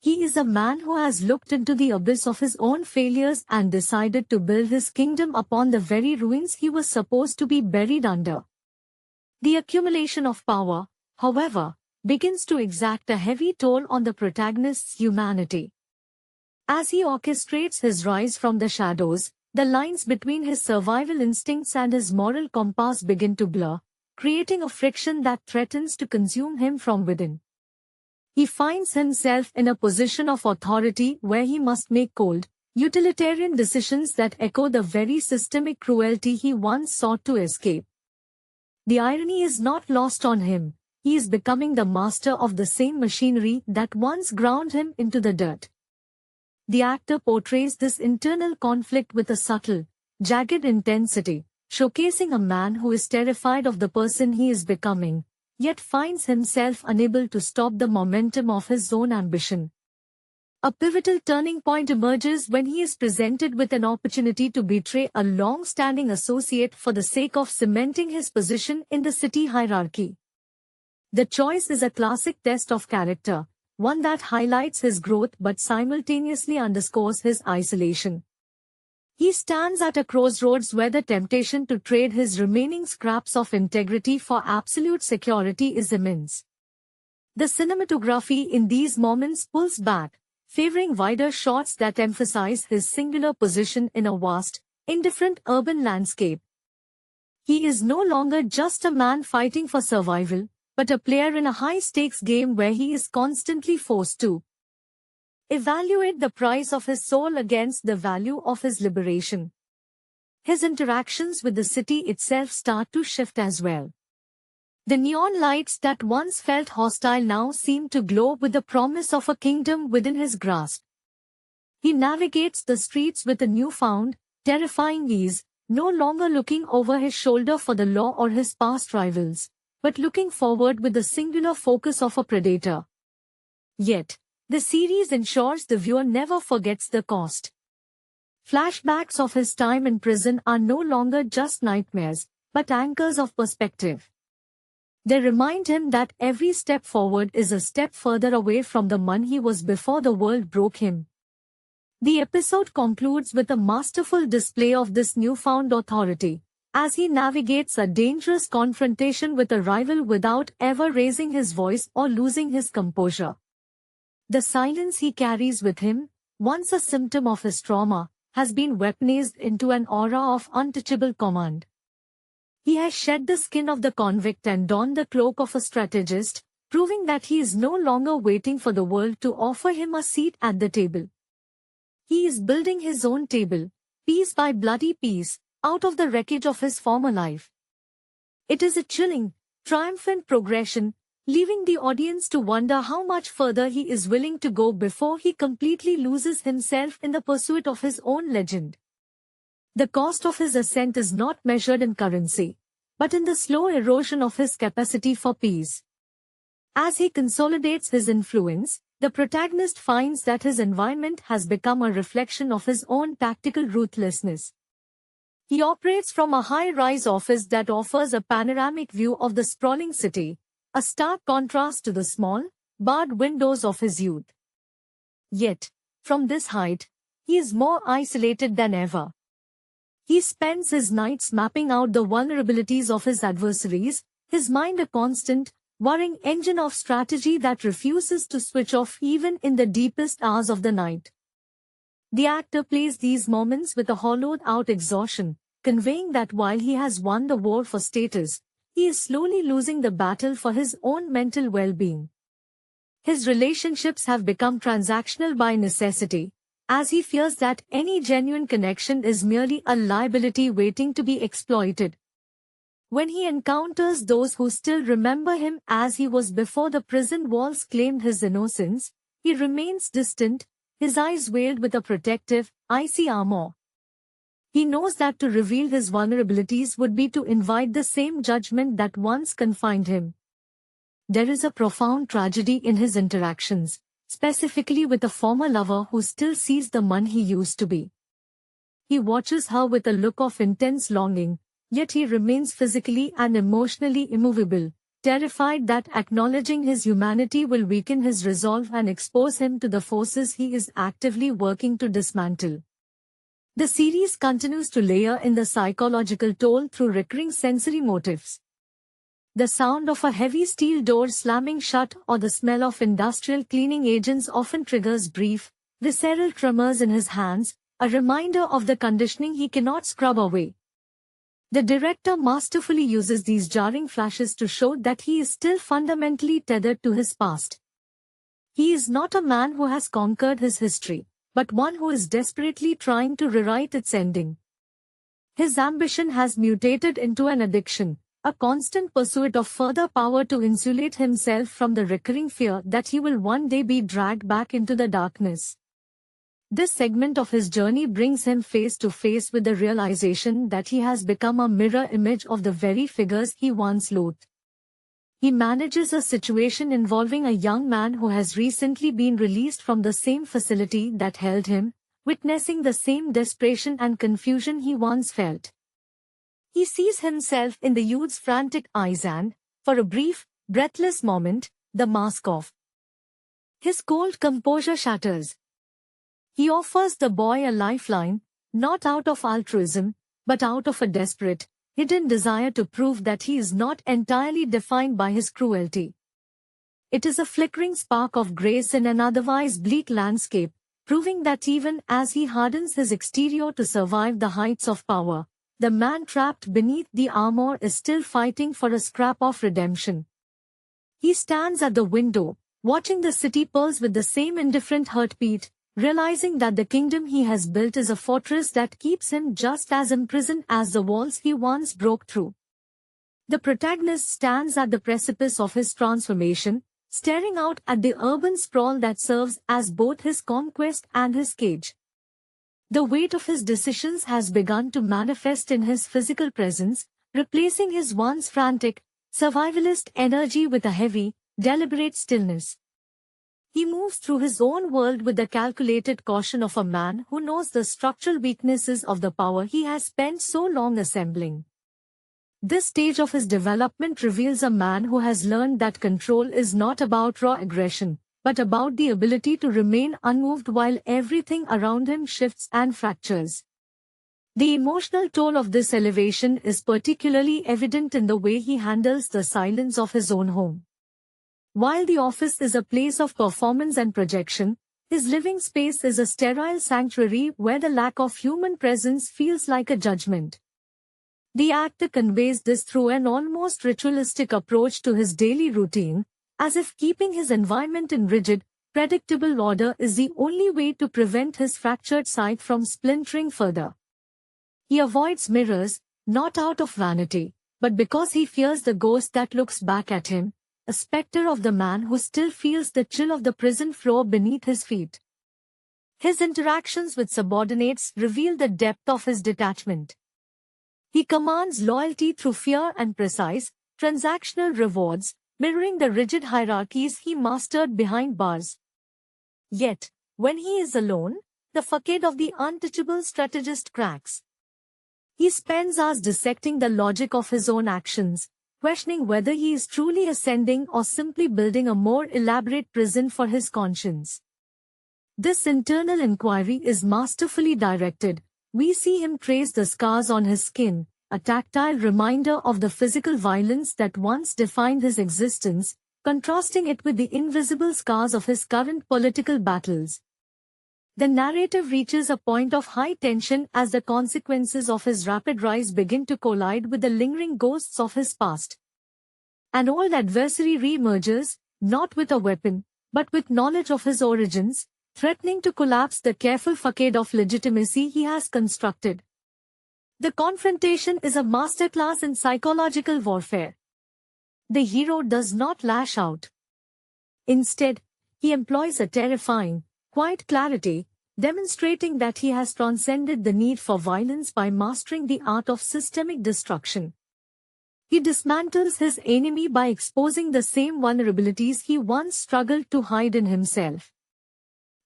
He is a man who has looked into the abyss of his own failures and decided to build his kingdom upon the very ruins he was supposed to be buried under. The accumulation of power, however, begins to exact a heavy toll on the protagonist's humanity. As he orchestrates his rise from the shadows, the lines between his survival instincts and his moral compass begin to blur, creating a friction that threatens to consume him from within. He finds himself in a position of authority where he must make cold, utilitarian decisions that echo the very systemic cruelty he once sought to escape. The irony is not lost on him. He is becoming the master of the same machinery that once ground him into the dirt. The actor portrays this internal conflict with a subtle, jagged intensity, showcasing a man who is terrified of the person he is becoming, yet finds himself unable to stop the momentum of his own ambition. A pivotal turning point emerges when he is presented with an opportunity to betray a long-standing associate for the sake of cementing his position in the city hierarchy. The choice is a classic test of character, one that highlights his growth but simultaneously underscores his isolation. He stands at a crossroads where the temptation to trade his remaining scraps of integrity for absolute security is immense. The cinematography in these moments pulls back, favoring wider shots that emphasize his singular position in a vast, indifferent urban landscape. He is no longer just a man fighting for survival, but a player in a high-stakes game where he is constantly forced to evaluate the price of his soul against the value of his liberation. His interactions with the city itself start to shift as well. The neon lights that once felt hostile now seem to glow with the promise of a kingdom within his grasp. He navigates the streets with a newfound, terrifying ease, no longer looking over his shoulder for the law or his past rivals, but looking forward with the singular focus of a predator. Yet, the series ensures the viewer never forgets the cost. Flashbacks of his time in prison are no longer just nightmares, but anchors of perspective. They remind him that every step forward is a step further away from the man he was before the world broke him. The episode concludes with a masterful display of this newfound authority, as he navigates a dangerous confrontation with a rival without ever raising his voice or losing his composure. The silence he carries with him, once a symptom of his trauma, has been weaponized into an aura of untouchable command. He has shed the skin of the convict and donned the cloak of a strategist, proving that he is no longer waiting for the world to offer him a seat at the table. He is building his own table, piece by bloody piece, out of the wreckage of his former life. It is a chilling, triumphant progression, leaving the audience to wonder how much further he is willing to go before he completely loses himself in the pursuit of his own legend. The cost of his ascent is not measured in currency, but in the slow erosion of his capacity for peace. As he consolidates his influence, the protagonist finds that his environment has become a reflection of his own tactical ruthlessness. He operates from a high-rise office that offers a panoramic view of the sprawling city, a stark contrast to the small, barred windows of his youth. Yet, from this height, he is more isolated than ever. He spends his nights mapping out the vulnerabilities of his adversaries, his mind a constant, whirring engine of strategy that refuses to switch off even in the deepest hours of the night. The actor plays these moments with a hollowed-out exhaustion, conveying that while he has won the war for status, he is slowly losing the battle for his own mental well-being. His relationships have become transactional by necessity, as he fears that any genuine connection is merely a liability waiting to be exploited. When he encounters those who still remember him as he was before the prison walls claimed his innocence, he remains distant, his eyes veiled with a protective, icy armor. He knows that to reveal his vulnerabilities would be to invite the same judgment that once confined him. There is a profound tragedy in his interactions, specifically with a former lover who still sees the man he used to be. He watches her with a look of intense longing, yet he remains physically and emotionally immovable, terrified that acknowledging his humanity will weaken his resolve and expose him to the forces he is actively working to dismantle. The series continues to layer in the psychological toll through recurring sensory motifs. The sound of a heavy steel door slamming shut or the smell of industrial cleaning agents often triggers brief, visceral tremors in his hands, a reminder of the conditioning he cannot scrub away. The director masterfully uses these jarring flashes to show that he is still fundamentally tethered to his past. He is not a man who has conquered his history, but one who is desperately trying to rewrite its ending. His ambition has mutated into an addiction, a constant pursuit of further power to insulate himself from the recurring fear that he will one day be dragged back into the darkness. This segment of his journey brings him face to face with the realization that he has become a mirror image of the very figures he once loathed. He manages a situation involving a young man who has recently been released from the same facility that held him, witnessing the same desperation and confusion he once felt. He sees himself in the youth's frantic eyes and, for a brief, breathless moment, the mask off. His cold composure shatters. He offers the boy a lifeline, not out of altruism, but out of a desperate, hidden desire to prove that he is not entirely defined by his cruelty. It is a flickering spark of grace in an otherwise bleak landscape, proving that even as he hardens his exterior to survive the heights of power, the man trapped beneath the armor is still fighting for a scrap of redemption. He stands at the window, watching the city pulse with the same indifferent heartbeat, realizing that the kingdom he has built is a fortress that keeps him just as imprisoned as the walls he once broke through. The protagonist stands at the precipice of his transformation, staring out at the urban sprawl that serves as both his conquest and his cage. The weight of his decisions has begun to manifest in his physical presence, replacing his once frantic, survivalist energy with a heavy, deliberate stillness. He moves through his own world with the calculated caution of a man who knows the structural weaknesses of the power he has spent so long assembling. This stage of his development reveals a man who has learned that control is not about raw aggression, but about the ability to remain unmoved while everything around him shifts and fractures. The emotional toll of this elevation is particularly evident in the way he handles the silence of his own home. While the office is a place of performance and projection, his living space is a sterile sanctuary where the lack of human presence feels like a judgment. The actor conveys this through an almost ritualistic approach to his daily routine, as if keeping his environment in rigid, predictable order is the only way to prevent his fractured sight from splintering further. He avoids mirrors, not out of vanity, but because he fears the ghost that looks back at him, a specter of the man who still feels the chill of the prison floor beneath his feet. His interactions with subordinates reveal the depth of his detachment. He commands loyalty through fear and precise, transactional rewards, mirroring the rigid hierarchies he mastered behind bars. Yet, when he is alone, the facade of the untouchable strategist cracks. He spends hours dissecting the logic of his own actions, questioning whether he is truly ascending or simply building a more elaborate prison for his conscience. This internal inquiry is masterfully directed. We see him trace the scars on his skin, a tactile reminder of the physical violence that once defined his existence, contrasting it with the invisible scars of his current political battles. The narrative reaches a point of high tension as the consequences of his rapid rise begin to collide with the lingering ghosts of his past. An old adversary re-emerges, not with a weapon, but with knowledge of his origins, threatening to collapse the careful facade of legitimacy he has constructed. The confrontation is a masterclass in psychological warfare. The hero does not lash out. Instead, he employs a terrifying, quiet clarity, demonstrating that he has transcended the need for violence by mastering the art of systemic destruction. He dismantles his enemy by exposing the same vulnerabilities he once struggled to hide in himself.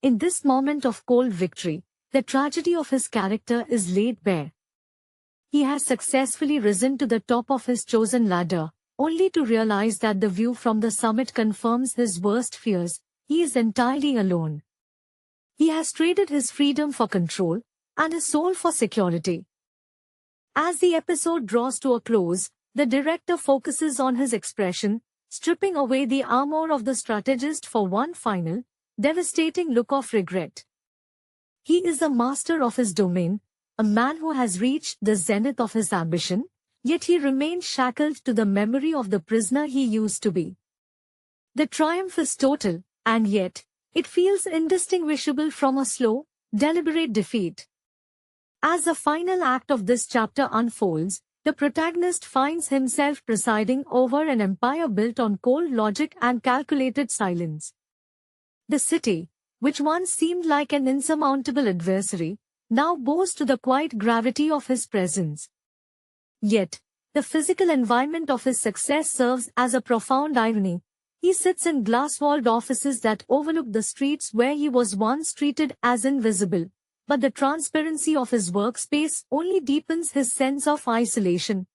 In this moment of cold victory, the tragedy of his character is laid bare. He has successfully risen to the top of his chosen ladder, only to realize that the view from the summit confirms his worst fears. He is entirely alone. He has traded his freedom for control, and his soul for security. As the episode draws to a close, the director focuses on his expression, stripping away the armor of the strategist for one final, devastating look of regret. He is a master of his domain, a man who has reached the zenith of his ambition, yet he remains shackled to the memory of the prisoner he used to be. The triumph is total, and yet, it feels indistinguishable from a slow, deliberate defeat. As the final act of this chapter unfolds, the protagonist finds himself presiding over an empire built on cold logic and calculated silence. The city, which once seemed like an insurmountable adversary, now bows to the quiet gravity of his presence. Yet, the physical environment of his success serves as a profound irony. He sits in glass-walled offices that overlook the streets where he was once treated as invisible, but the transparency of his workspace only deepens his sense of isolation.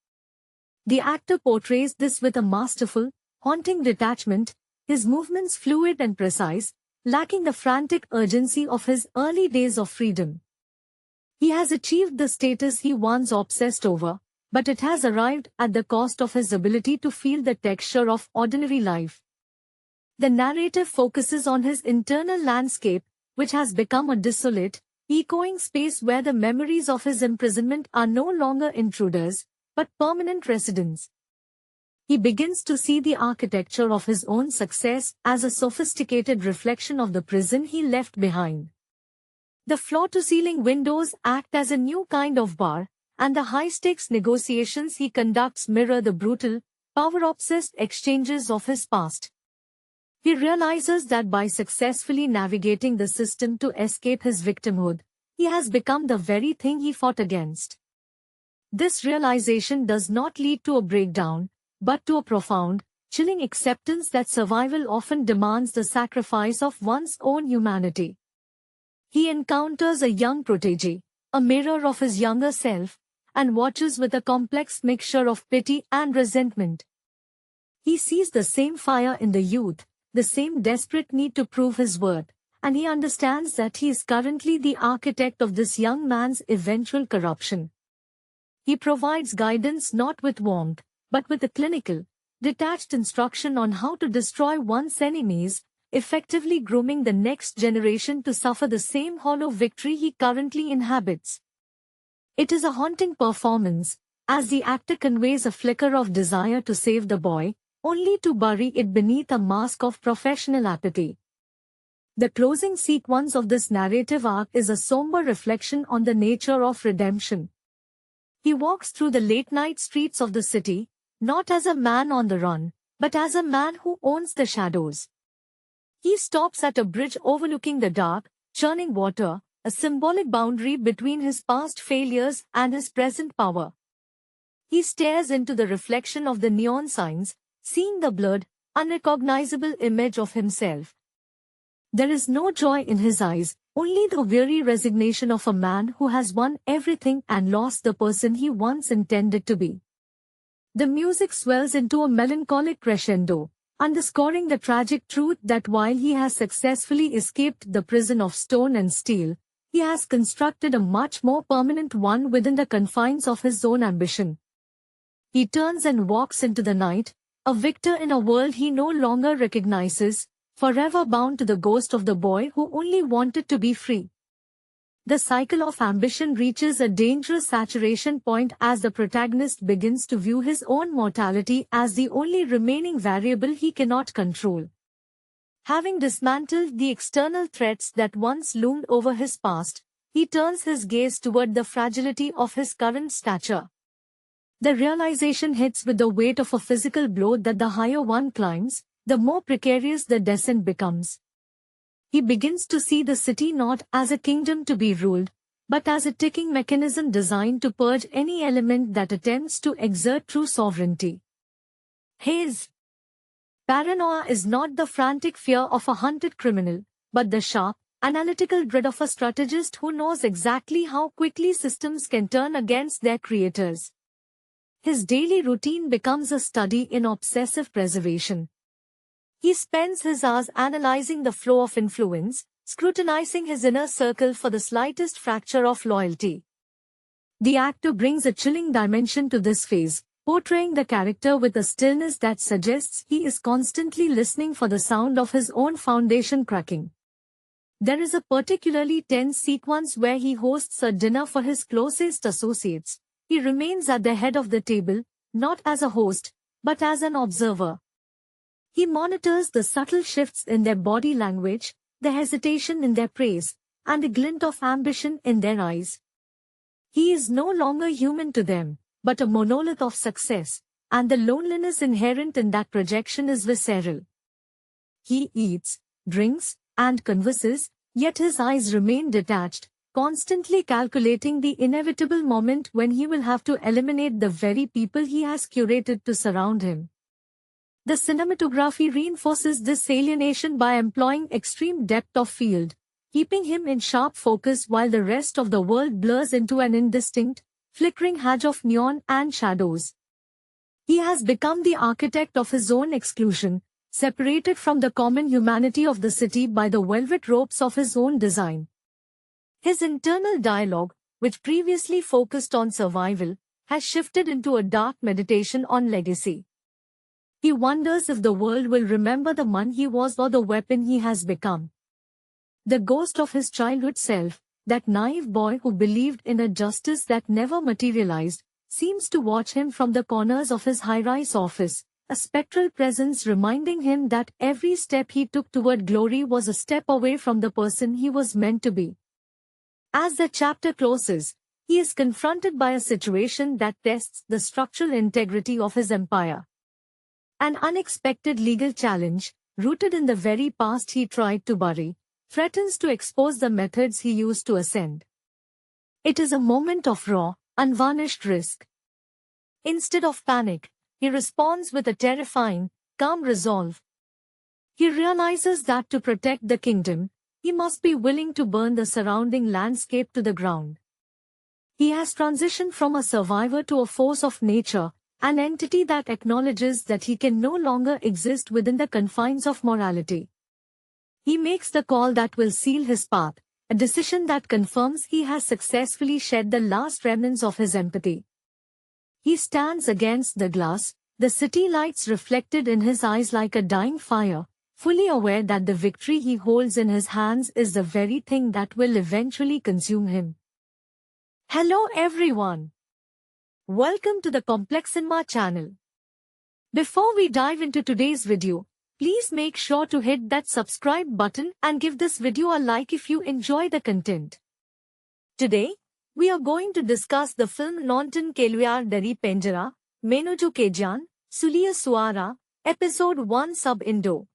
The actor portrays this with a masterful, haunting detachment, his movements fluid and precise, lacking the frantic urgency of his early days of freedom. He has achieved the status he once obsessed over, but it has arrived at the cost of his ability to feel the texture of ordinary life. The narrative focuses on his internal landscape, which has become a desolate, echoing space where the memories of his imprisonment are no longer intruders, but permanent residents. He begins to see the architecture of his own success as a sophisticated reflection of the prison he left behind. The floor-to-ceiling windows act as a new kind of bar, and the high-stakes negotiations he conducts mirror the brutal, power-obsessed exchanges of his past. He realizes that by successfully navigating the system to escape his victimhood, he has become the very thing he fought against. This realization does not lead to a breakdown, but to a profound, chilling acceptance that survival often demands the sacrifice of one's own humanity. He encounters a young protégé, a mirror of his younger self, and watches with a complex mixture of pity and resentment. He sees the same fire in the youth, the same desperate need to prove his worth, and he understands that he is currently the architect of this young man's eventual corruption. He provides guidance not with warmth, but with a clinical, detached instruction on how to destroy one's enemies, effectively grooming the next generation to suffer the same hollow victory he currently inhabits. It is a haunting performance, as the actor conveys a flicker of desire to save the boy, only to bury it beneath a mask of professional apathy. The closing sequence of this narrative arc is a somber reflection on the nature of redemption. He walks through the late-night streets of the city, not as a man on the run, but as a man who owns the shadows. He stops at a bridge overlooking the dark, churning water, a symbolic boundary between his past failures and his present power. He stares into the reflection of the neon signs, seeing the blurred, unrecognizable image of himself. There is no joy in his eyes, only the weary resignation of a man who has won everything and lost the person he once intended to be. The music swells into a melancholic crescendo, underscoring the tragic truth that while he has successfully escaped the prison of stone and steel, he has constructed a much more permanent one within the confines of his own ambition. He turns and walks into the night, a victor in a world he no longer recognizes, forever bound to the ghost of the boy who only wanted to be free. The cycle of ambition reaches a dangerous saturation point as the protagonist begins to view his own mortality as the only remaining variable he cannot control. Having dismantled the external threats that once loomed over his past, he turns his gaze toward the fragility of his current stature. The realization hits with the weight of a physical blow that the higher one climbs, the more precarious the descent becomes. He begins to see the city not as a kingdom to be ruled, but as a ticking mechanism designed to purge any element that attempts to exert true sovereignty. His paranoia is not the frantic fear of a hunted criminal, but the sharp, analytical dread of a strategist who knows exactly how quickly systems can turn against their creators. His daily routine becomes a study in obsessive preservation. He spends his hours analyzing the flow of influence, scrutinizing his inner circle for the slightest fracture of loyalty. The actor brings a chilling dimension to this phase, portraying the character with a stillness that suggests he is constantly listening for the sound of his own foundation cracking. There is a particularly tense sequence where he hosts a dinner for his closest associates. He remains at the head of the table, not as a host, but as an observer. He monitors the subtle shifts in their body language, the hesitation in their praise, and the glint of ambition in their eyes. He is no longer human to them, but a monolith of success, and the loneliness inherent in that projection is visceral. He eats, drinks, and converses, yet his eyes remain detached, constantly calculating the inevitable moment when he will have to eliminate the very people he has curated to surround him. The cinematography reinforces this alienation by employing extreme depth of field, keeping him in sharp focus while the rest of the world blurs into an indistinct, flickering hedge of neon and shadows. He has become the architect of his own exclusion, separated from the common humanity of the city by the velvet ropes of his own design. His internal dialogue, which previously focused on survival, has shifted into a dark meditation on legacy. He wonders if the world will remember the man he was or the weapon he has become. The ghost of his childhood self, that naive boy who believed in a justice that never materialized, seems to watch him from the corners of his high-rise office, a spectral presence reminding him that every step he took toward glory was a step away from the person he was meant to be. As the chapter closes, he is confronted by a situation that tests the structural integrity of his empire. An unexpected legal challenge, rooted in the very past he tried to bury, threatens to expose the methods he used to ascend. It is a moment of raw, unvarnished risk. Instead of panic, he responds with a terrifying, calm resolve. He realizes that to protect the kingdom, he must be willing to burn the surrounding landscape to the ground. He has transitioned from a survivor to a force of nature, an entity that acknowledges that he can no longer exist within the confines of morality. He makes the call that will seal his path, a decision that confirms he has successfully shed the last remnants of his empathy. He stands against the glass, the city lights reflected in his eyes like a dying fire, fully aware that the victory he holds in his hands is the very thing that will eventually consume him. Hello everyone! Welcome to the Complex Cinema channel. Before we dive into today's video, please make sure to hit that subscribe button and give this video a like if you enjoy the content. Today, we are going to discuss the film Naunton Keluyar Dari Penjara, Menuju Kejan, Sulia Suara, Episode 1 Sub-Indo.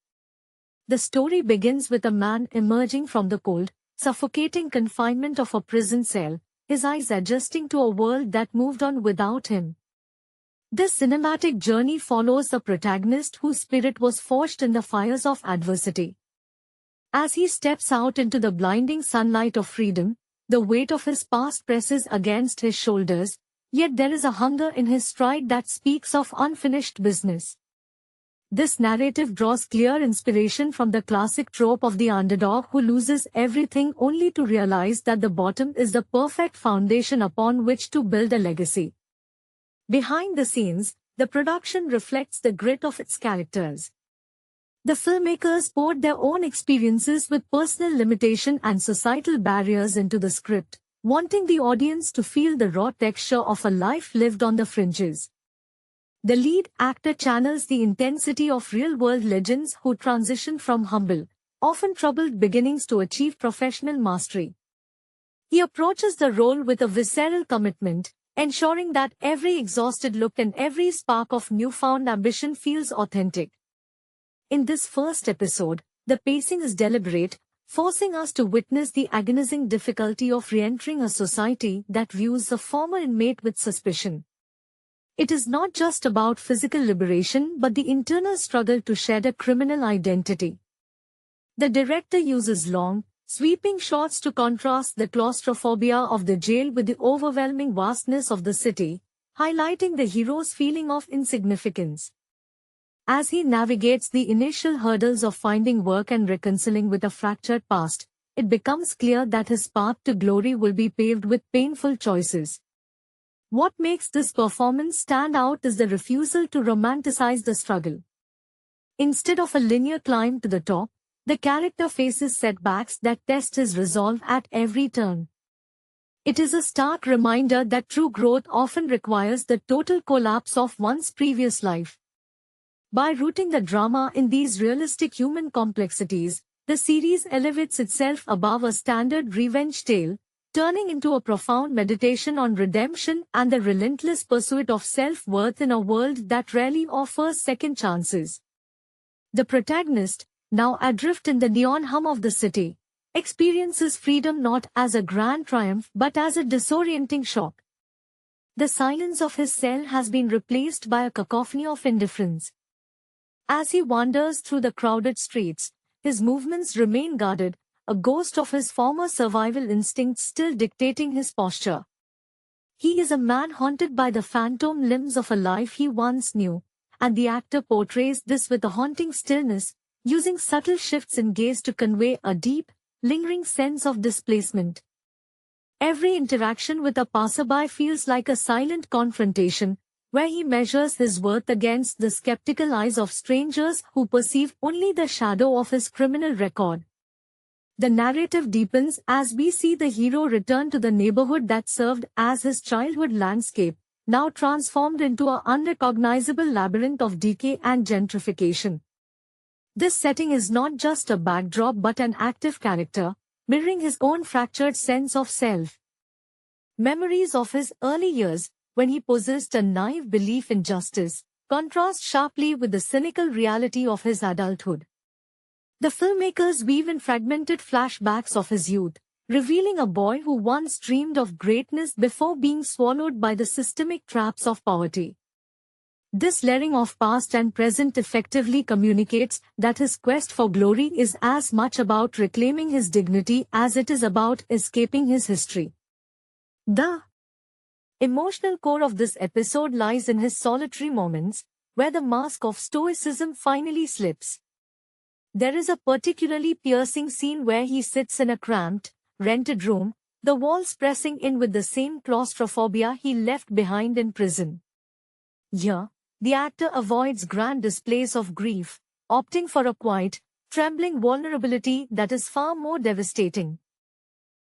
The story begins with a man emerging from the cold, suffocating confinement of a prison cell, his eyes adjusting to a world that moved on without him. This cinematic journey follows a protagonist whose spirit was forged in the fires of adversity. As he steps out into the blinding sunlight of freedom, the weight of his past presses against his shoulders, yet there is a hunger in his stride that speaks of unfinished business. This narrative draws clear inspiration from the classic trope of the underdog who loses everything only to realize that the bottom is the perfect foundation upon which to build a legacy. Behind the scenes, the production reflects the grit of its characters. The filmmakers poured their own experiences with personal limitation and societal barriers into the script, wanting the audience to feel the raw texture of a life lived on the fringes. The lead actor channels the intensity of real-world legends who transition from humble, often troubled beginnings to achieve professional mastery. He approaches the role with a visceral commitment, ensuring that every exhausted look and every spark of newfound ambition feels authentic. In this first episode, the pacing is deliberate, forcing us to witness the agonizing difficulty of re-entering a society that views the former inmate with suspicion. It is not just about physical liberation but the internal struggle to shed a criminal identity. The director uses long, sweeping shots to contrast the claustrophobia of the jail with the overwhelming vastness of the city, highlighting the hero's feeling of insignificance. As he navigates the initial hurdles of finding work and reconciling with a fractured past, it becomes clear that his path to glory will be paved with painful choices. What makes this performance stand out is the refusal to romanticize the struggle. Instead of a linear climb to the top, the character faces setbacks that test his resolve at every turn. It is a stark reminder that true growth often requires the total collapse of one's previous life. By rooting the drama in these realistic human complexities, the series elevates itself above a standard revenge tale, turning into a profound meditation on redemption and the relentless pursuit of self-worth in a world that rarely offers second chances. The protagonist, now adrift in the neon hum of the city, experiences freedom not as a grand triumph but as a disorienting shock. The silence of his cell has been replaced by a cacophony of indifference. As he wanders through the crowded streets, his movements remain guarded, a ghost of his former survival instincts still dictating his posture. He is a man haunted by the phantom limbs of a life he once knew, and the actor portrays this with a haunting stillness, using subtle shifts in gaze to convey a deep, lingering sense of displacement. Every interaction with a passerby feels like a silent confrontation, where he measures his worth against the skeptical eyes of strangers who perceive only the shadow of his criminal record. The narrative deepens as we see the hero return to the neighborhood that served as his childhood landscape, now transformed into an unrecognizable labyrinth of decay and gentrification. This setting is not just a backdrop but an active character, mirroring his own fractured sense of self. Memories of his early years, when he possessed a naive belief in justice, contrast sharply with the cynical reality of his adulthood. The filmmakers weave in fragmented flashbacks of his youth, revealing a boy who once dreamed of greatness before being swallowed by the systemic traps of poverty. This layering of past and present effectively communicates that his quest for glory is as much about reclaiming his dignity as it is about escaping his history. The emotional core of this episode lies in his solitary moments, where the mask of stoicism finally slips. There is a particularly piercing scene where he sits in a cramped, rented room, the walls pressing in with the same claustrophobia he left behind in prison. Here, the actor avoids grand displays of grief, opting for a quiet, trembling vulnerability that is far more devastating.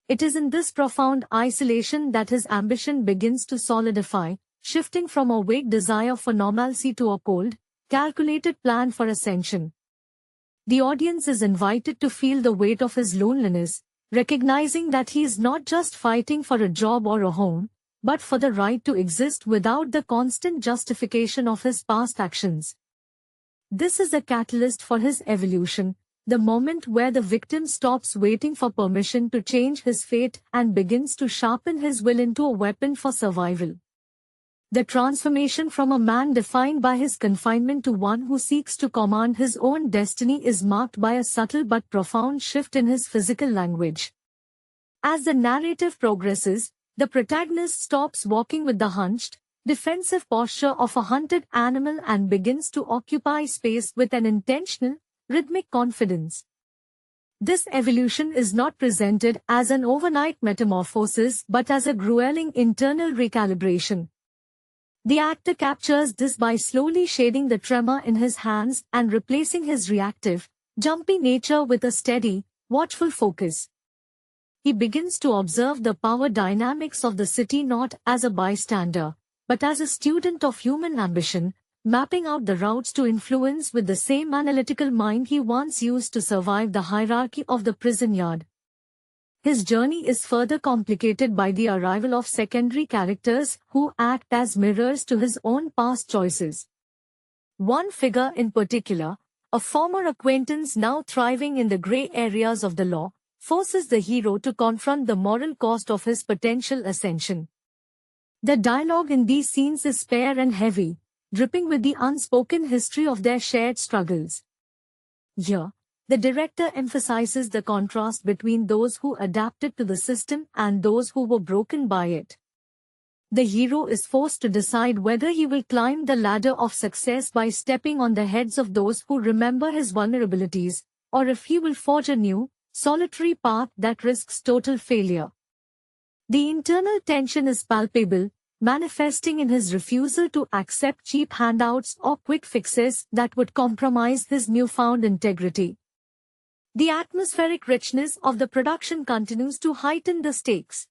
It is in this profound isolation that his ambition begins to solidify, shifting from a vague desire for normalcy to a cold, calculated plan for ascension. The audience is invited to feel the weight of his loneliness, recognizing that he is not just fighting for a job or a home, but for the right to exist without the constant justification of his past actions. This is a catalyst for his evolution, the moment where the victim stops waiting for permission to change his fate and begins to sharpen his will into a weapon for survival. The transformation from a man defined by his confinement to one who seeks to command his own destiny is marked by a subtle but profound shift in his physical language. As the narrative progresses, the protagonist stops walking with the hunched, defensive posture of a hunted animal and begins to occupy space with an intentional, rhythmic confidence. This evolution is not presented as an overnight metamorphosis but as a grueling internal recalibration. The actor captures this by slowly shading the tremor in his hands and replacing his reactive, jumpy nature with a steady, watchful focus. He begins to observe the power dynamics of the city not as a bystander, but as a student of human ambition, mapping out the routes to influence with the same analytical mind he once used to survive the hierarchy of the prison yard. His journey is further complicated by the arrival of secondary characters who act as mirrors to his own past choices. One figure in particular, a former acquaintance now thriving in the grey areas of the law, forces the hero to confront the moral cost of his potential ascension. The dialogue in these scenes is spare and heavy, dripping with the unspoken history of their shared struggles. Here, the director emphasizes the contrast between those who adapted to the system and those who were broken by it. The hero is forced to decide whether he will climb the ladder of success by stepping on the heads of those who remember his vulnerabilities, or if he will forge a new, solitary path that risks total failure. The internal tension is palpable, manifesting in his refusal to accept cheap handouts or quick fixes that would compromise his newfound integrity. The atmospheric richness of the production continues to heighten the stakes.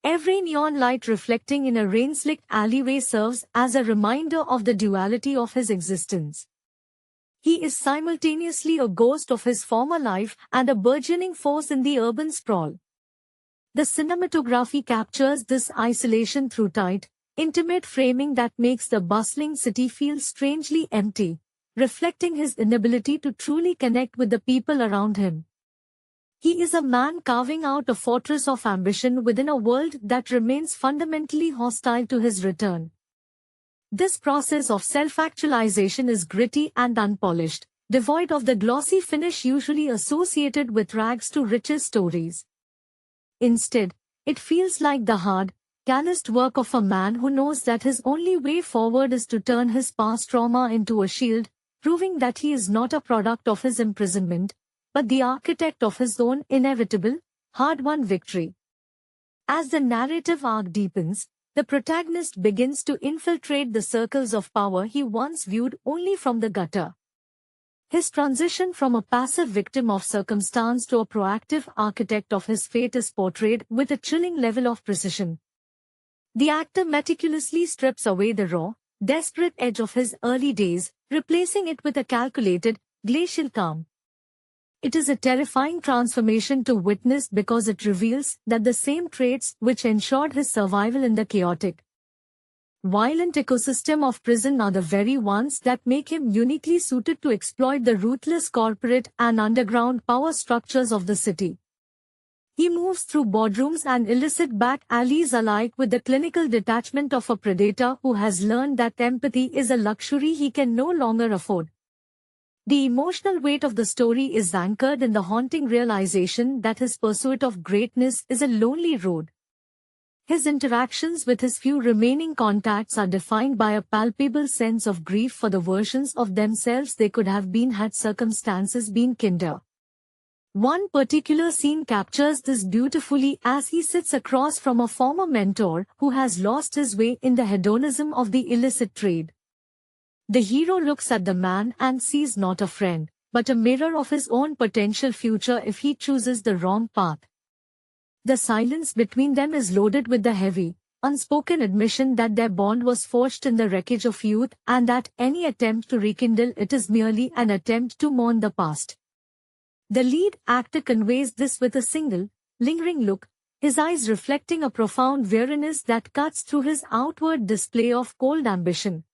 Every neon light reflecting in a rain-slicked alleyway serves as a reminder of the duality of his existence. He is simultaneously a ghost of his former life and a burgeoning force in the urban sprawl. The cinematography captures this isolation through tight, intimate framing that makes the bustling city feel strangely empty, reflecting his inability to truly connect with the people around him. He is a man carving out a fortress of ambition within a world that remains fundamentally hostile to his return. This process of self-actualization is gritty and unpolished, devoid of the glossy finish usually associated with rags to riches stories. Instead, it feels like the hard, calloused work of a man who knows that his only way forward is to turn his past trauma into a shield, proving that he is not a product of his imprisonment, but the architect of his own inevitable, hard-won victory. As the narrative arc deepens, the protagonist begins to infiltrate the circles of power he once viewed only from the gutter. His transition from a passive victim of circumstance to a proactive architect of his fate is portrayed with a chilling level of precision. The actor meticulously strips away the raw, desperate edge of his early days, replacing it with a calculated, glacial calm. It is a terrifying transformation to witness because it reveals that the same traits which ensured his survival in the chaotic, violent ecosystem of prison are the very ones that make him uniquely suited to exploit the ruthless corporate and underground power structures of the city. He moves through boardrooms and illicit back alleys alike with the clinical detachment of a predator who has learned that empathy is a luxury he can no longer afford. The emotional weight of the story is anchored in the haunting realization that his pursuit of greatness is a lonely road. His interactions with his few remaining contacts are defined by a palpable sense of grief for the versions of themselves they could have been had circumstances been kinder. One particular scene captures this beautifully as he sits across from a former mentor who has lost his way in the hedonism of the illicit trade. The hero looks at the man and sees not a friend, but a mirror of his own potential future if he chooses the wrong path. The silence between them is loaded with the heavy, unspoken admission that their bond was forged in the wreckage of youth and that any attempt to rekindle it is merely an attempt to mourn the past. The lead actor conveys this with a single, lingering look, his eyes reflecting a profound weariness that cuts through his outward display of cold ambition.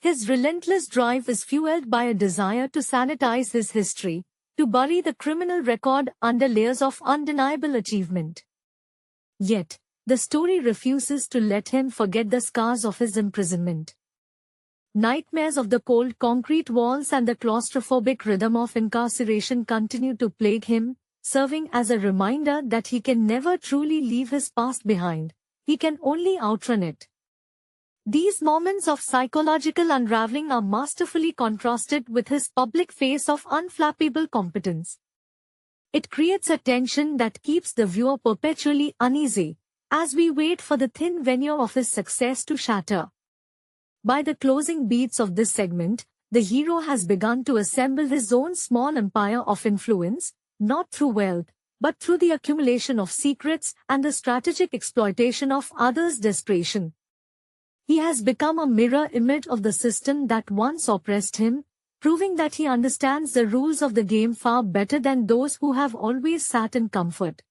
His relentless drive is fueled by a desire to sanitize his history, to bury the criminal record under layers of undeniable achievement. Yet, the story refuses to let him forget the scars of his imprisonment. Nightmares of the cold concrete walls and the claustrophobic rhythm of incarceration continue to plague him, serving as a reminder that he can never truly leave his past behind. He can only outrun it. These moments of psychological unraveling are masterfully contrasted with his public face of unflappable competence. It creates a tension that keeps the viewer perpetually uneasy, as we wait for the thin veneer of his success to shatter. By the closing beats of this segment, the hero has begun to assemble his own small empire of influence, not through wealth, but through the accumulation of secrets and the strategic exploitation of others' desperation. He has become a mirror image of the system that once oppressed him, proving that he understands the rules of the game far better than those who have always sat in comfort.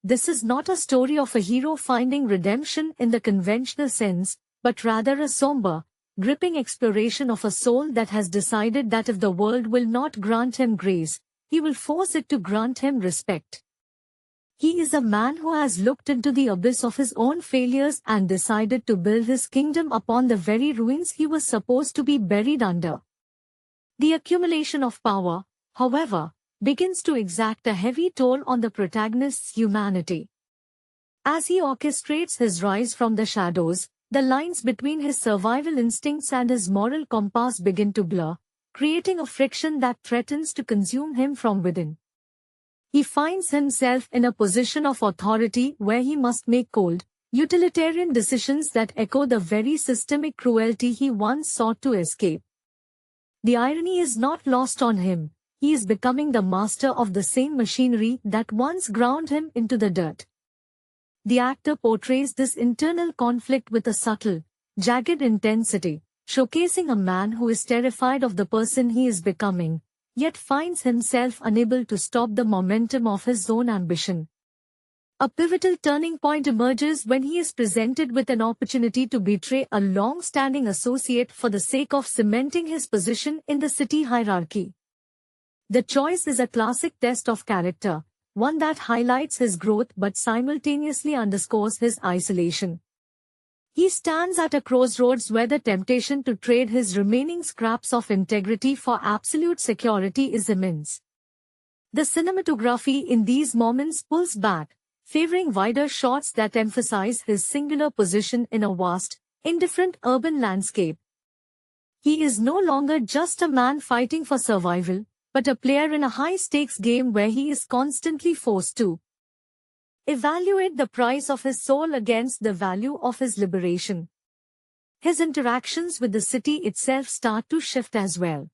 This is not a story of a hero finding redemption in the conventional sense, but rather a somber, gripping exploration of a soul that has decided that if the world will not grant him grace, he will force it to grant him respect. He is a man who has looked into the abyss of his own failures and decided to build his kingdom upon the very ruins he was supposed to be buried under. The accumulation of power, however, begins to exact a heavy toll on the protagonist's humanity. As he orchestrates his rise from the shadows, the lines between his survival instincts and his moral compass begin to blur, creating a friction that threatens to consume him from within. He finds himself in a position of authority where he must make cold, utilitarian decisions that echo the very systemic cruelty he once sought to escape. The irony is not lost on him. He is becoming the master of the same machinery that once ground him into the dirt. The actor portrays this internal conflict with a subtle, jagged intensity, showcasing a man who is terrified of the person he is becoming, yet finds himself unable to stop the momentum of his own ambition. A pivotal turning point emerges when he is presented with an opportunity to betray a long-standing associate for the sake of cementing his position in the city hierarchy. The choice is a classic test of character, one that highlights his growth but simultaneously underscores his isolation. He stands at a crossroads where the temptation to trade his remaining scraps of integrity for absolute security is immense. The cinematography in these moments pulls back, favoring wider shots that emphasize his singular position in a vast, indifferent urban landscape. He is no longer just a man fighting for survival, but a player in a high-stakes game where he is constantly forced to evaluate the price of his soul against the value of his liberation. His interactions with the city itself start to shift as well.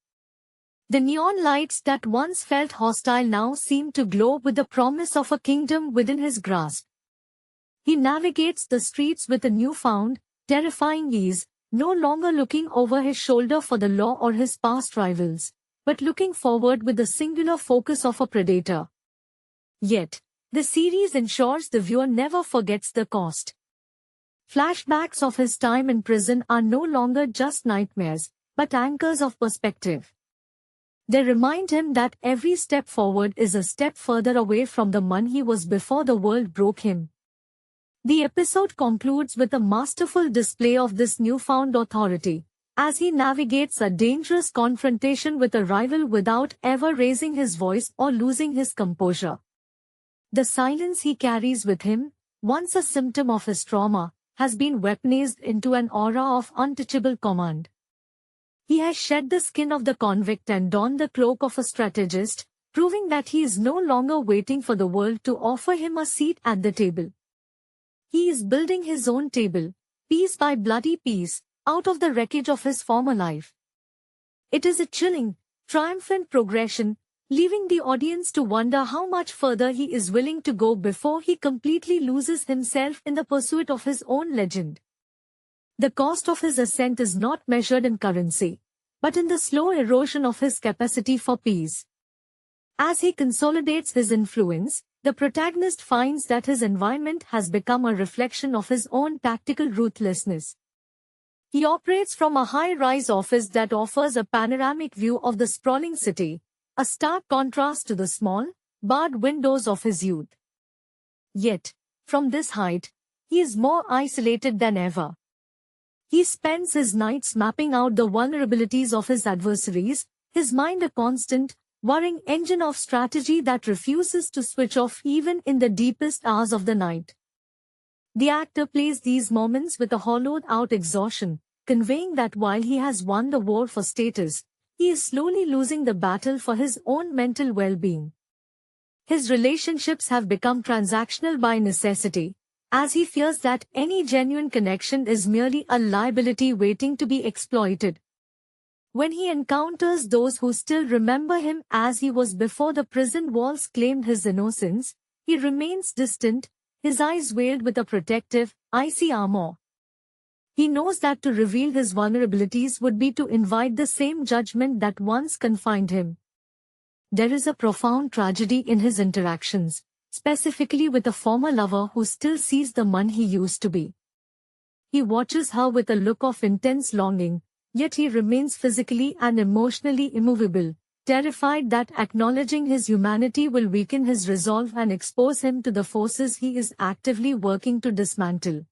The neon lights that once felt hostile now seem to glow with the promise of a kingdom within his grasp. He navigates the streets with a newfound, terrifying ease, no longer looking over his shoulder for the law or his past rivals, but looking forward with the singular focus of a predator. Yet, the series ensures the viewer never forgets the cost. Flashbacks of his time in prison are no longer just nightmares, but anchors of perspective. They remind him that every step forward is a step further away from the man he was before the world broke him. The episode concludes with a masterful display of this newfound authority, as he navigates a dangerous confrontation with a rival without ever raising his voice or losing his composure. The silence he carries with him, once a symptom of his trauma, has been weaponized into an aura of untouchable command. He has shed the skin of the convict and donned the cloak of a strategist, proving that he is no longer waiting for the world to offer him a seat at the table. He is building his own table, piece by bloody piece, out of the wreckage of his former life. It is a chilling, triumphant progression, leaving the audience to wonder how much further he is willing to go before he completely loses himself in the pursuit of his own legend. The cost of his ascent is not measured in currency, but in the slow erosion of his capacity for peace. As he consolidates his influence, the protagonist finds that his environment has become a reflection of his own tactical ruthlessness. He operates from a high-rise office that offers a panoramic view of the sprawling city, a stark contrast to the small, barred windows of his youth. Yet, from this height, he is more isolated than ever. He spends his nights mapping out the vulnerabilities of his adversaries, his mind a constant, whirring engine of strategy that refuses to switch off even in the deepest hours of the night. The actor plays these moments with a hollowed-out exhaustion, conveying that while he has won the war for status, he is slowly losing the battle for his own mental well-being. His relationships have become transactional by necessity, as he fears that any genuine connection is merely a liability waiting to be exploited. When he encounters those who still remember him as he was before the prison walls claimed his innocence, he remains distant, his eyes veiled with a protective, icy armor. He knows that to reveal his vulnerabilities would be to invite the same judgment that once confined him. There is a profound tragedy in his interactions, specifically with a former lover who still sees the man he used to be. He watches her with a look of intense longing, yet he remains physically and emotionally immovable, terrified that acknowledging his humanity will weaken his resolve and expose him to the forces he is actively working to dismantle.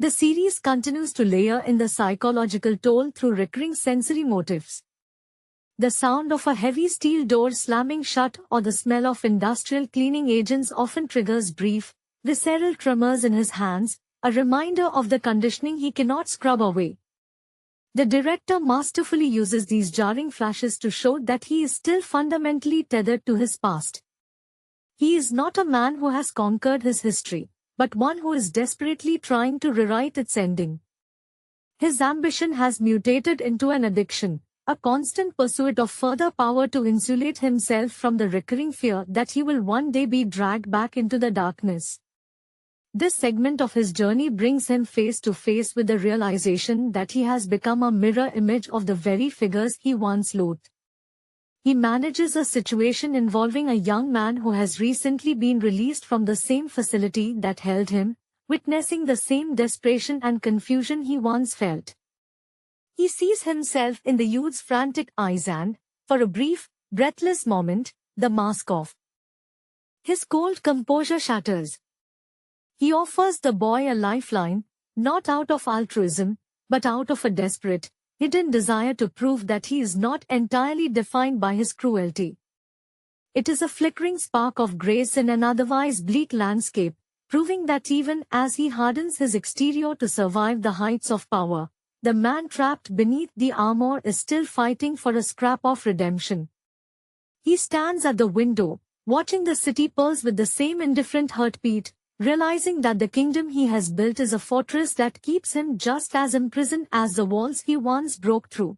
The series continues to layer in the psychological toll through recurring sensory motifs. The sound of a heavy steel door slamming shut or the smell of industrial cleaning agents often triggers brief, visceral tremors in his hands, a reminder of the conditioning he cannot scrub away. The director masterfully uses these jarring flashes to show that he is still fundamentally tethered to his past. He is not a man who has conquered his history, but one who is desperately trying to rewrite its ending. His ambition has mutated into an addiction, a constant pursuit of further power to insulate himself from the recurring fear that he will one day be dragged back into the darkness. This segment of his journey brings him face to face with the realization that he has become a mirror image of the very figures he once loathed. He manages a situation involving a young man who has recently been released from the same facility that held him, witnessing the same desperation and confusion he once felt. He sees himself in the youth's frantic eyes and, for a brief, breathless moment, the mask off. His cold composure shatters. He offers the boy a lifeline, not out of altruism, but out of a desperate, hidden desire to prove that he is not entirely defined by his cruelty. It is a flickering spark of grace in an otherwise bleak landscape, proving that even as he hardens his exterior to survive the heights of power, the man trapped beneath the armor is still fighting for a scrap of redemption. He stands at the window, watching the city pulse with the same indifferent heartbeat, realizing that the kingdom he has built is a fortress that keeps him just as imprisoned as the walls he once broke through.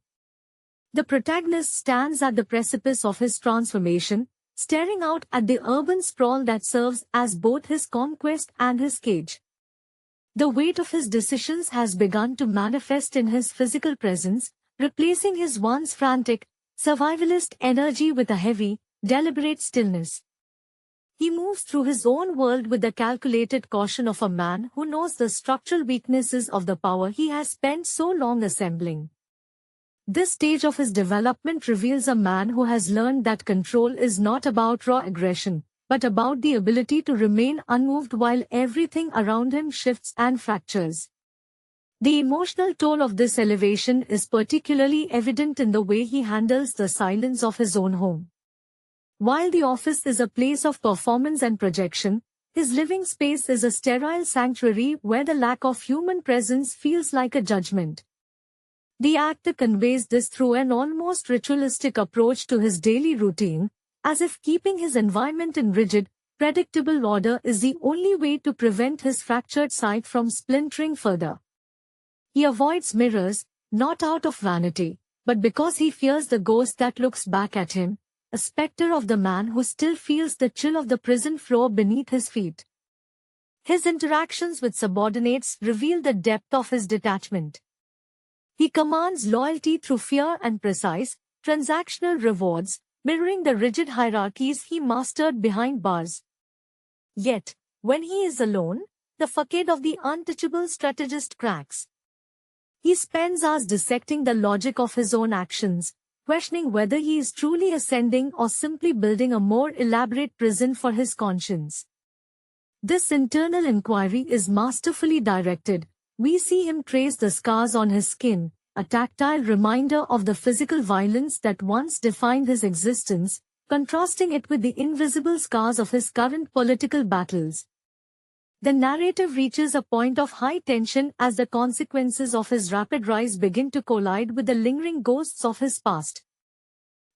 The protagonist stands at the precipice of his transformation, staring out at the urban sprawl that serves as both his conquest and his cage. The weight of his decisions has begun to manifest in his physical presence, replacing his once frantic, survivalist energy with a heavy, deliberate stillness. He moves through his own world with the calculated caution of a man who knows the structural weaknesses of the power he has spent so long assembling. This stage of his development reveals a man who has learned that control is not about raw aggression, but about the ability to remain unmoved while everything around him shifts and fractures. The emotional toll of this elevation is particularly evident in the way he handles the silence of his own home. While the office is a place of performance and projection, his living space is a sterile sanctuary where the lack of human presence feels like a judgment. The actor conveys this through an almost ritualistic approach to his daily routine, as if keeping his environment in rigid, predictable order is the only way to prevent his fractured sight from splintering further. He avoids mirrors, not out of vanity, but because he fears the ghost that looks back at him, a specter of the man who still feels the chill of the prison floor beneath his feet. His interactions with subordinates reveal the depth of his detachment. He commands loyalty through fear and precise, transactional rewards, mirroring the rigid hierarchies he mastered behind bars. Yet, when he is alone, the facade of the untouchable strategist cracks. He spends hours dissecting the logic of his own actions, questioning whether he is truly ascending or simply building a more elaborate prison for his conscience. This internal inquiry is masterfully directed. We see him trace the scars on his skin, a tactile reminder of the physical violence that once defined his existence, contrasting it with the invisible scars of his current political battles. The narrative reaches a point of high tension as the consequences of his rapid rise begin to collide with the lingering ghosts of his past.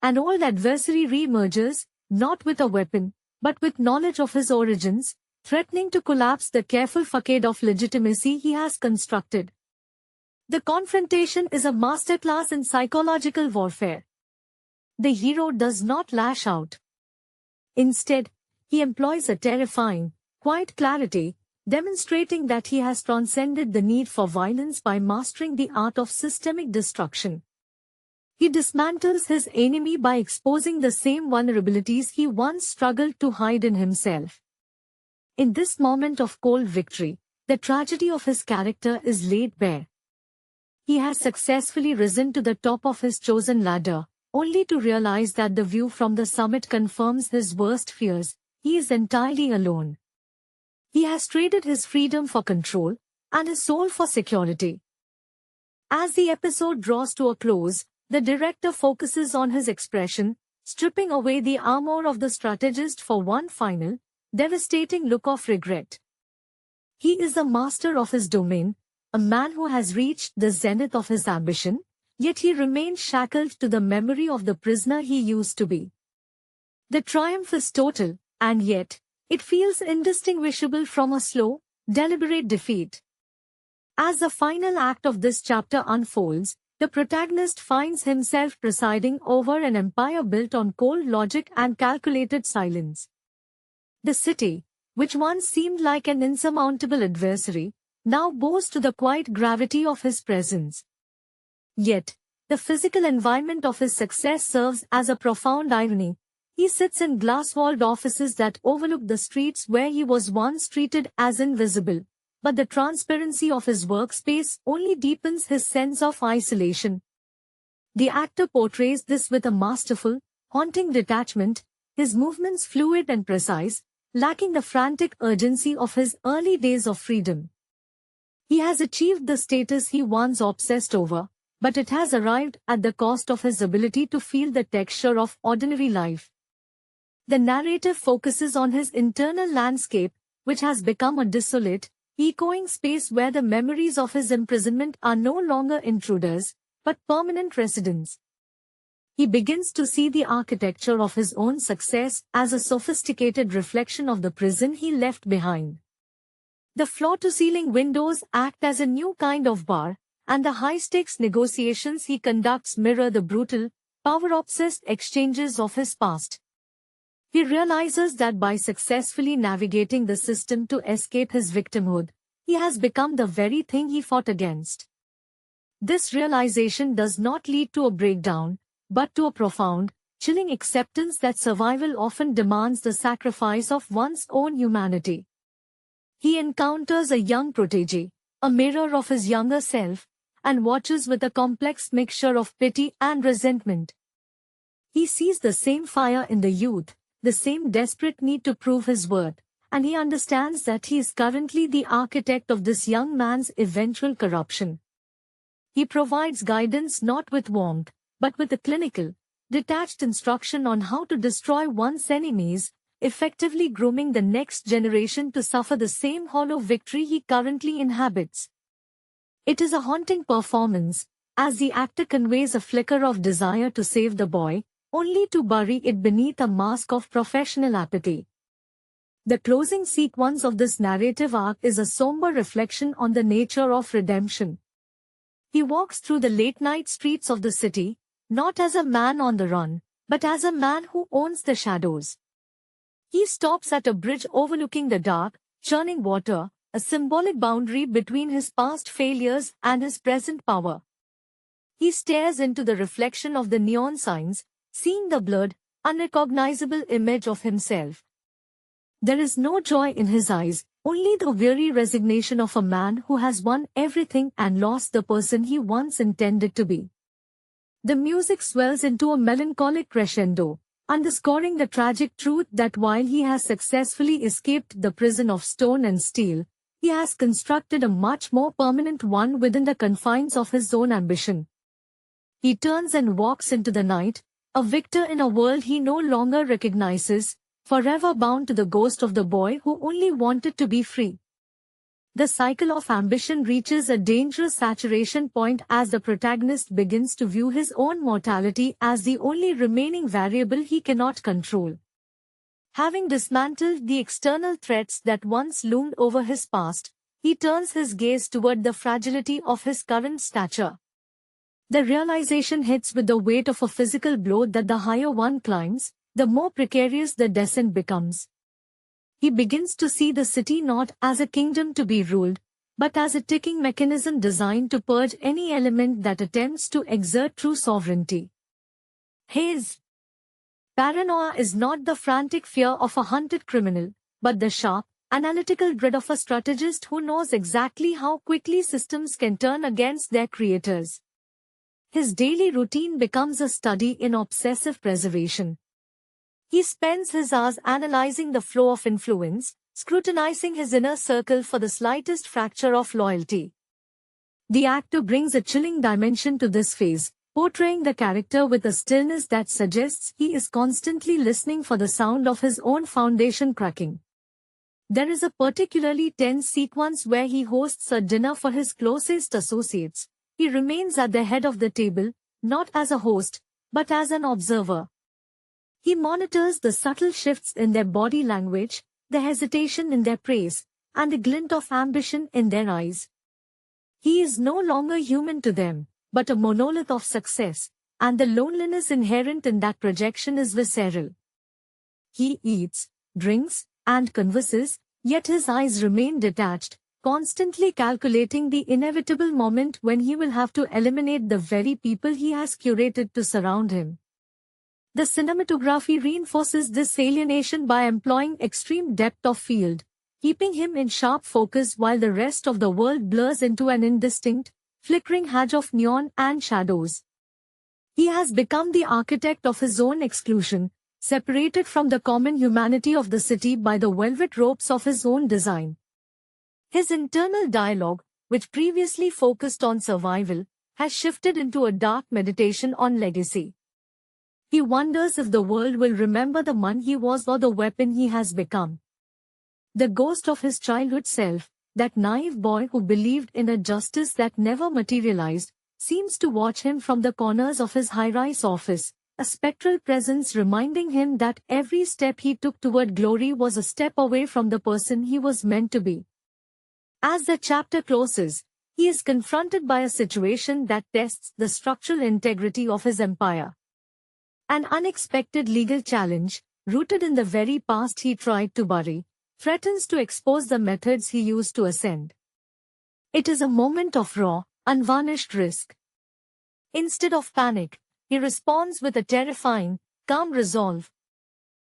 An old adversary re-emerges, not with a weapon, but with knowledge of his origins, threatening to collapse the careful facade of legitimacy he has constructed. The confrontation is a masterclass in psychological warfare. The hero does not lash out. Instead, he employs a terrifying, quiet clarity, demonstrating that he has transcended the need for violence by mastering the art of systemic destruction. He dismantles his enemy by exposing the same vulnerabilities he once struggled to hide in himself. In this moment of cold victory, the tragedy of his character is laid bare. He has successfully risen to the top of his chosen ladder, only to realize that the view from the summit confirms his worst fears. He is entirely alone. He has traded his freedom for control, and his soul for security. As the episode draws to a close, the director focuses on his expression, stripping away the armor of the strategist for one final, devastating look of regret. He is the master of his domain, a man who has reached the zenith of his ambition, yet he remains shackled to the memory of the prisoner he used to be. The triumph is total, and yet, it feels indistinguishable from a slow, deliberate defeat. As the final act of this chapter unfolds, the protagonist finds himself presiding over an empire built on cold logic and calculated silence. The city, which once seemed like an insurmountable adversary, now bows to the quiet gravity of his presence. Yet, the physical environment of his success serves as a profound irony. He sits in glass-walled offices that overlook the streets where he was once treated as invisible, but the transparency of his workspace only deepens his sense of isolation. The actor portrays this with a masterful, haunting detachment, his movements fluid and precise, lacking the frantic urgency of his early days of freedom. He has achieved the status he once obsessed over, but it has arrived at the cost of his ability to feel the texture of ordinary life. The narrative focuses on his internal landscape, which has become a desolate, echoing space where the memories of his imprisonment are no longer intruders, but permanent residents. He begins to see the architecture of his own success as a sophisticated reflection of the prison he left behind. The floor-to-ceiling windows act as a new kind of bar, and the high-stakes negotiations he conducts mirror the brutal, power-obsessed exchanges of his past. He realizes that by successfully navigating the system to escape his victimhood, he has become the very thing he fought against. This realization does not lead to a breakdown, but to a profound, chilling acceptance that survival often demands the sacrifice of one's own humanity. He encounters a young protégé, a mirror of his younger self, and watches with a complex mixture of pity and resentment. He sees the same fire in the youth, the same desperate need to prove his worth, and he understands that he is currently the architect of this young man's eventual corruption. He provides guidance not with warmth, but with a clinical, detached instruction on how to destroy one's enemies, effectively grooming the next generation to suffer the same hollow victory he currently inhabits. It is a haunting performance, as the actor conveys a flicker of desire to save the boy, only to bury it beneath a mask of professional apathy. The closing sequence of this narrative arc is a somber reflection on the nature of redemption. He walks through the late-night streets of the city, not as a man on the run, but as a man who owns the shadows. He stops at a bridge overlooking the dark, churning water, a symbolic boundary between his past failures and his present power. He stares into the reflection of the neon signs, seeing the blurred, unrecognizable image of himself. There is no joy in his eyes, only the weary resignation of a man who has won everything and lost the person he once intended to be. The music swells into a melancholic crescendo, underscoring the tragic truth that while he has successfully escaped the prison of stone and steel, he has constructed a much more permanent one within the confines of his own ambition. He turns and walks into the night, a victor in a world he no longer recognizes, forever bound to the ghost of the boy who only wanted to be free. The cycle of ambition reaches a dangerous saturation point as the protagonist begins to view his own mortality as the only remaining variable he cannot control. Having dismantled the external threats that once loomed over his past, he turns his gaze toward the fragility of his current stature. The realization hits with the weight of a physical blow that the higher one climbs, the more precarious the descent becomes. He begins to see the city not as a kingdom to be ruled, but as a ticking mechanism designed to purge any element that attempts to exert true sovereignty. His paranoia is not the frantic fear of a hunted criminal, but the sharp, analytical dread of a strategist who knows exactly how quickly systems can turn against their creators. His daily routine becomes a study in obsessive preservation. He spends his hours analyzing the flow of influence, scrutinizing his inner circle for the slightest fracture of loyalty. The actor brings a chilling dimension to this phase, portraying the character with a stillness that suggests he is constantly listening for the sound of his own foundation cracking. There is a particularly tense sequence where he hosts a dinner for his closest associates. He remains at the head of the table, not as a host, but as an observer. He monitors the subtle shifts in their body language, the hesitation in their praise, and the glint of ambition in their eyes. He is no longer human to them, but a monolith of success, and the loneliness inherent in that projection is visceral. He eats, drinks, and converses, yet his eyes remain detached, constantly calculating the inevitable moment when he will have to eliminate the very people he has curated to surround him. The cinematography reinforces this alienation by employing extreme depth of field, keeping him in sharp focus while the rest of the world blurs into an indistinct, flickering hedge of neon and shadows. He has become the architect of his own exclusion, separated from the common humanity of the city by the velvet ropes of his own design. His internal dialogue, which previously focused on survival, has shifted into a dark meditation on legacy. He wonders if the world will remember the man he was or the weapon he has become. The ghost of his childhood self, that naive boy who believed in a justice that never materialized, seems to watch him from the corners of his high-rise office, a spectral presence reminding him that every step he took toward glory was a step away from the person he was meant to be. As the chapter closes, he is confronted by a situation that tests the structural integrity of his empire. An unexpected legal challenge, rooted in the very past he tried to bury, threatens to expose the methods he used to ascend. It is a moment of raw, unvarnished risk. Instead of panic, he responds with a terrifying, calm resolve.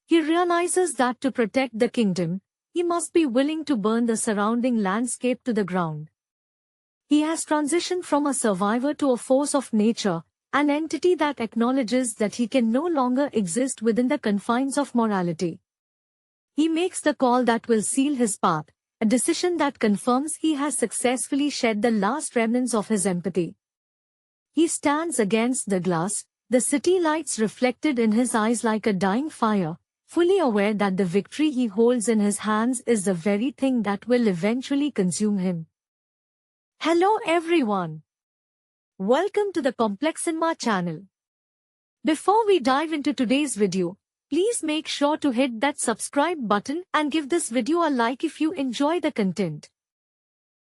He realizes that to protect the kingdom, he must be willing to burn the surrounding landscape to the ground. He has transitioned from a survivor to a force of nature, an entity that acknowledges that he can no longer exist within the confines of morality. He makes the call that will seal his path, a decision that confirms he has successfully shed the last remnants of his empathy. He stands against the glass, the city lights reflected in his eyes like a dying fire, fully aware that the victory he holds in his hands is the very thing that will eventually consume him. Hello everyone! Welcome to the Complex Cinema channel. Before we dive into today's video, please make sure to hit that subscribe button and give this video a like if you enjoy the content.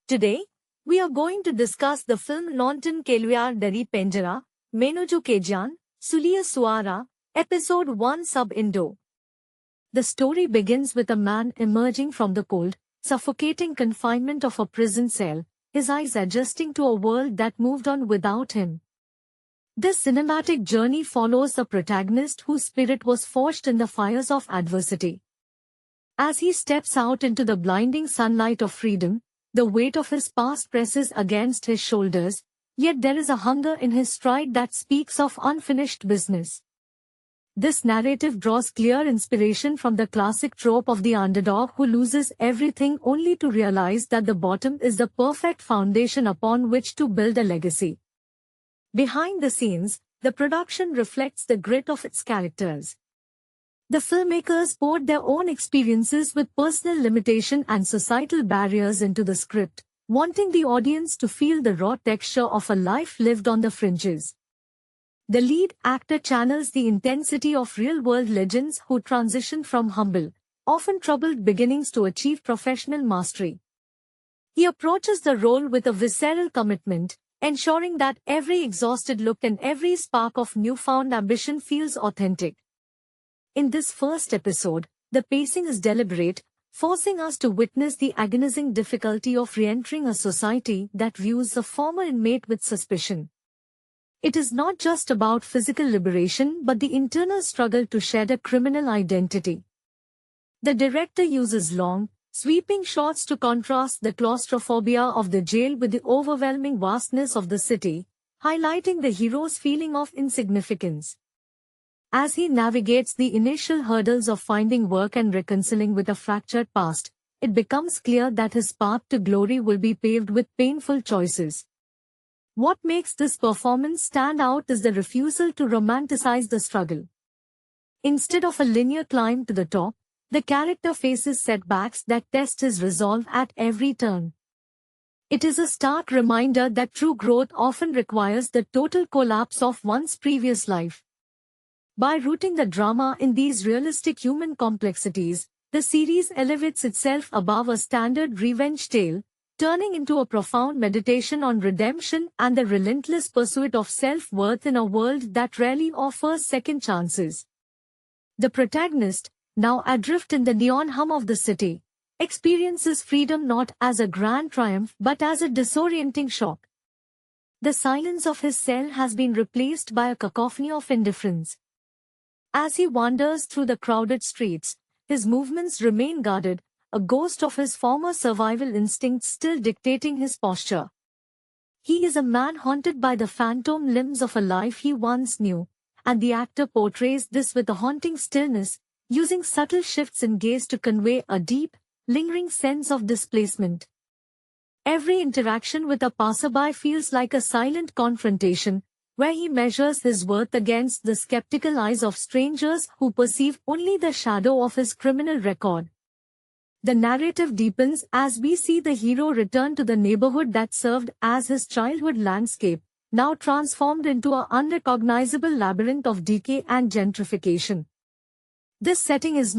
Today, we are going to discuss the film Nonton Keluyar Dari Penjara, Menuju Kejan, Sulia Suara, Episode 1 Sub-Indo. The story begins with a man emerging from the cold, suffocating confinement of a prison cell, his eyes adjusting to a world that moved on without him. This cinematic journey follows the protagonist whose spirit was forged in the fires of adversity. As he steps out into the blinding sunlight of freedom, the weight of his past presses against his shoulders, yet there is a hunger in his stride that speaks of unfinished business. This narrative draws clear inspiration from the classic trope of the underdog who loses everything only to realize that the bottom is the perfect foundation upon which to build a legacy. Behind the scenes, the production reflects the grit of its characters. The filmmakers poured their own experiences with personal limitation and societal barriers into the script, wanting the audience to feel the raw texture of a life lived on the fringes. The lead actor channels the intensity of real-world legends who transition from humble, often troubled beginnings to achieve professional mastery. He approaches the role with a visceral commitment, ensuring that every exhausted look and every spark of newfound ambition feels authentic. In this first episode, the pacing is deliberate, forcing us to witness the agonizing difficulty of re-entering a society that views a former inmate with suspicion. It is not just about physical liberation but the internal struggle to shed a criminal identity. The director uses long, sweeping shots to contrast the claustrophobia of the jail with the overwhelming vastness of the city, highlighting the hero's feeling of insignificance. As he navigates the initial hurdles of finding work and reconciling with a fractured past, it becomes clear that his path to glory will be paved with painful choices. What makes this performance stand out is the refusal to romanticize the struggle. Instead of a linear climb to the top, the character faces setbacks that test his resolve at every turn. It is a stark reminder that true growth often requires the total collapse of one's previous life. By rooting the drama in these realistic human complexities, the series elevates itself above a standard revenge tale, turning into a profound meditation on redemption and the relentless pursuit of self-worth in a world that rarely offers second chances. The protagonist, now adrift in the neon hum of the city, experiences freedom not as a grand triumph but as a disorienting shock. The silence of his cell has been replaced by a cacophony of indifference. As he wanders through the crowded streets, his movements remain guarded, a ghost of his former survival instincts still dictating his posture. He is a man haunted by the phantom limbs of a life he once knew, and the actor portrays this with a haunting stillness, using subtle shifts in gaze to convey a deep, lingering sense of displacement. Every interaction with a passerby feels like a silent confrontation, where he measures his worth against the skeptical eyes of strangers who perceive only the shadow of his criminal record. The narrative deepens as we see the hero return to the neighborhood that served as his childhood landscape, now transformed into an unrecognizable labyrinth of decay and gentrification. This setting is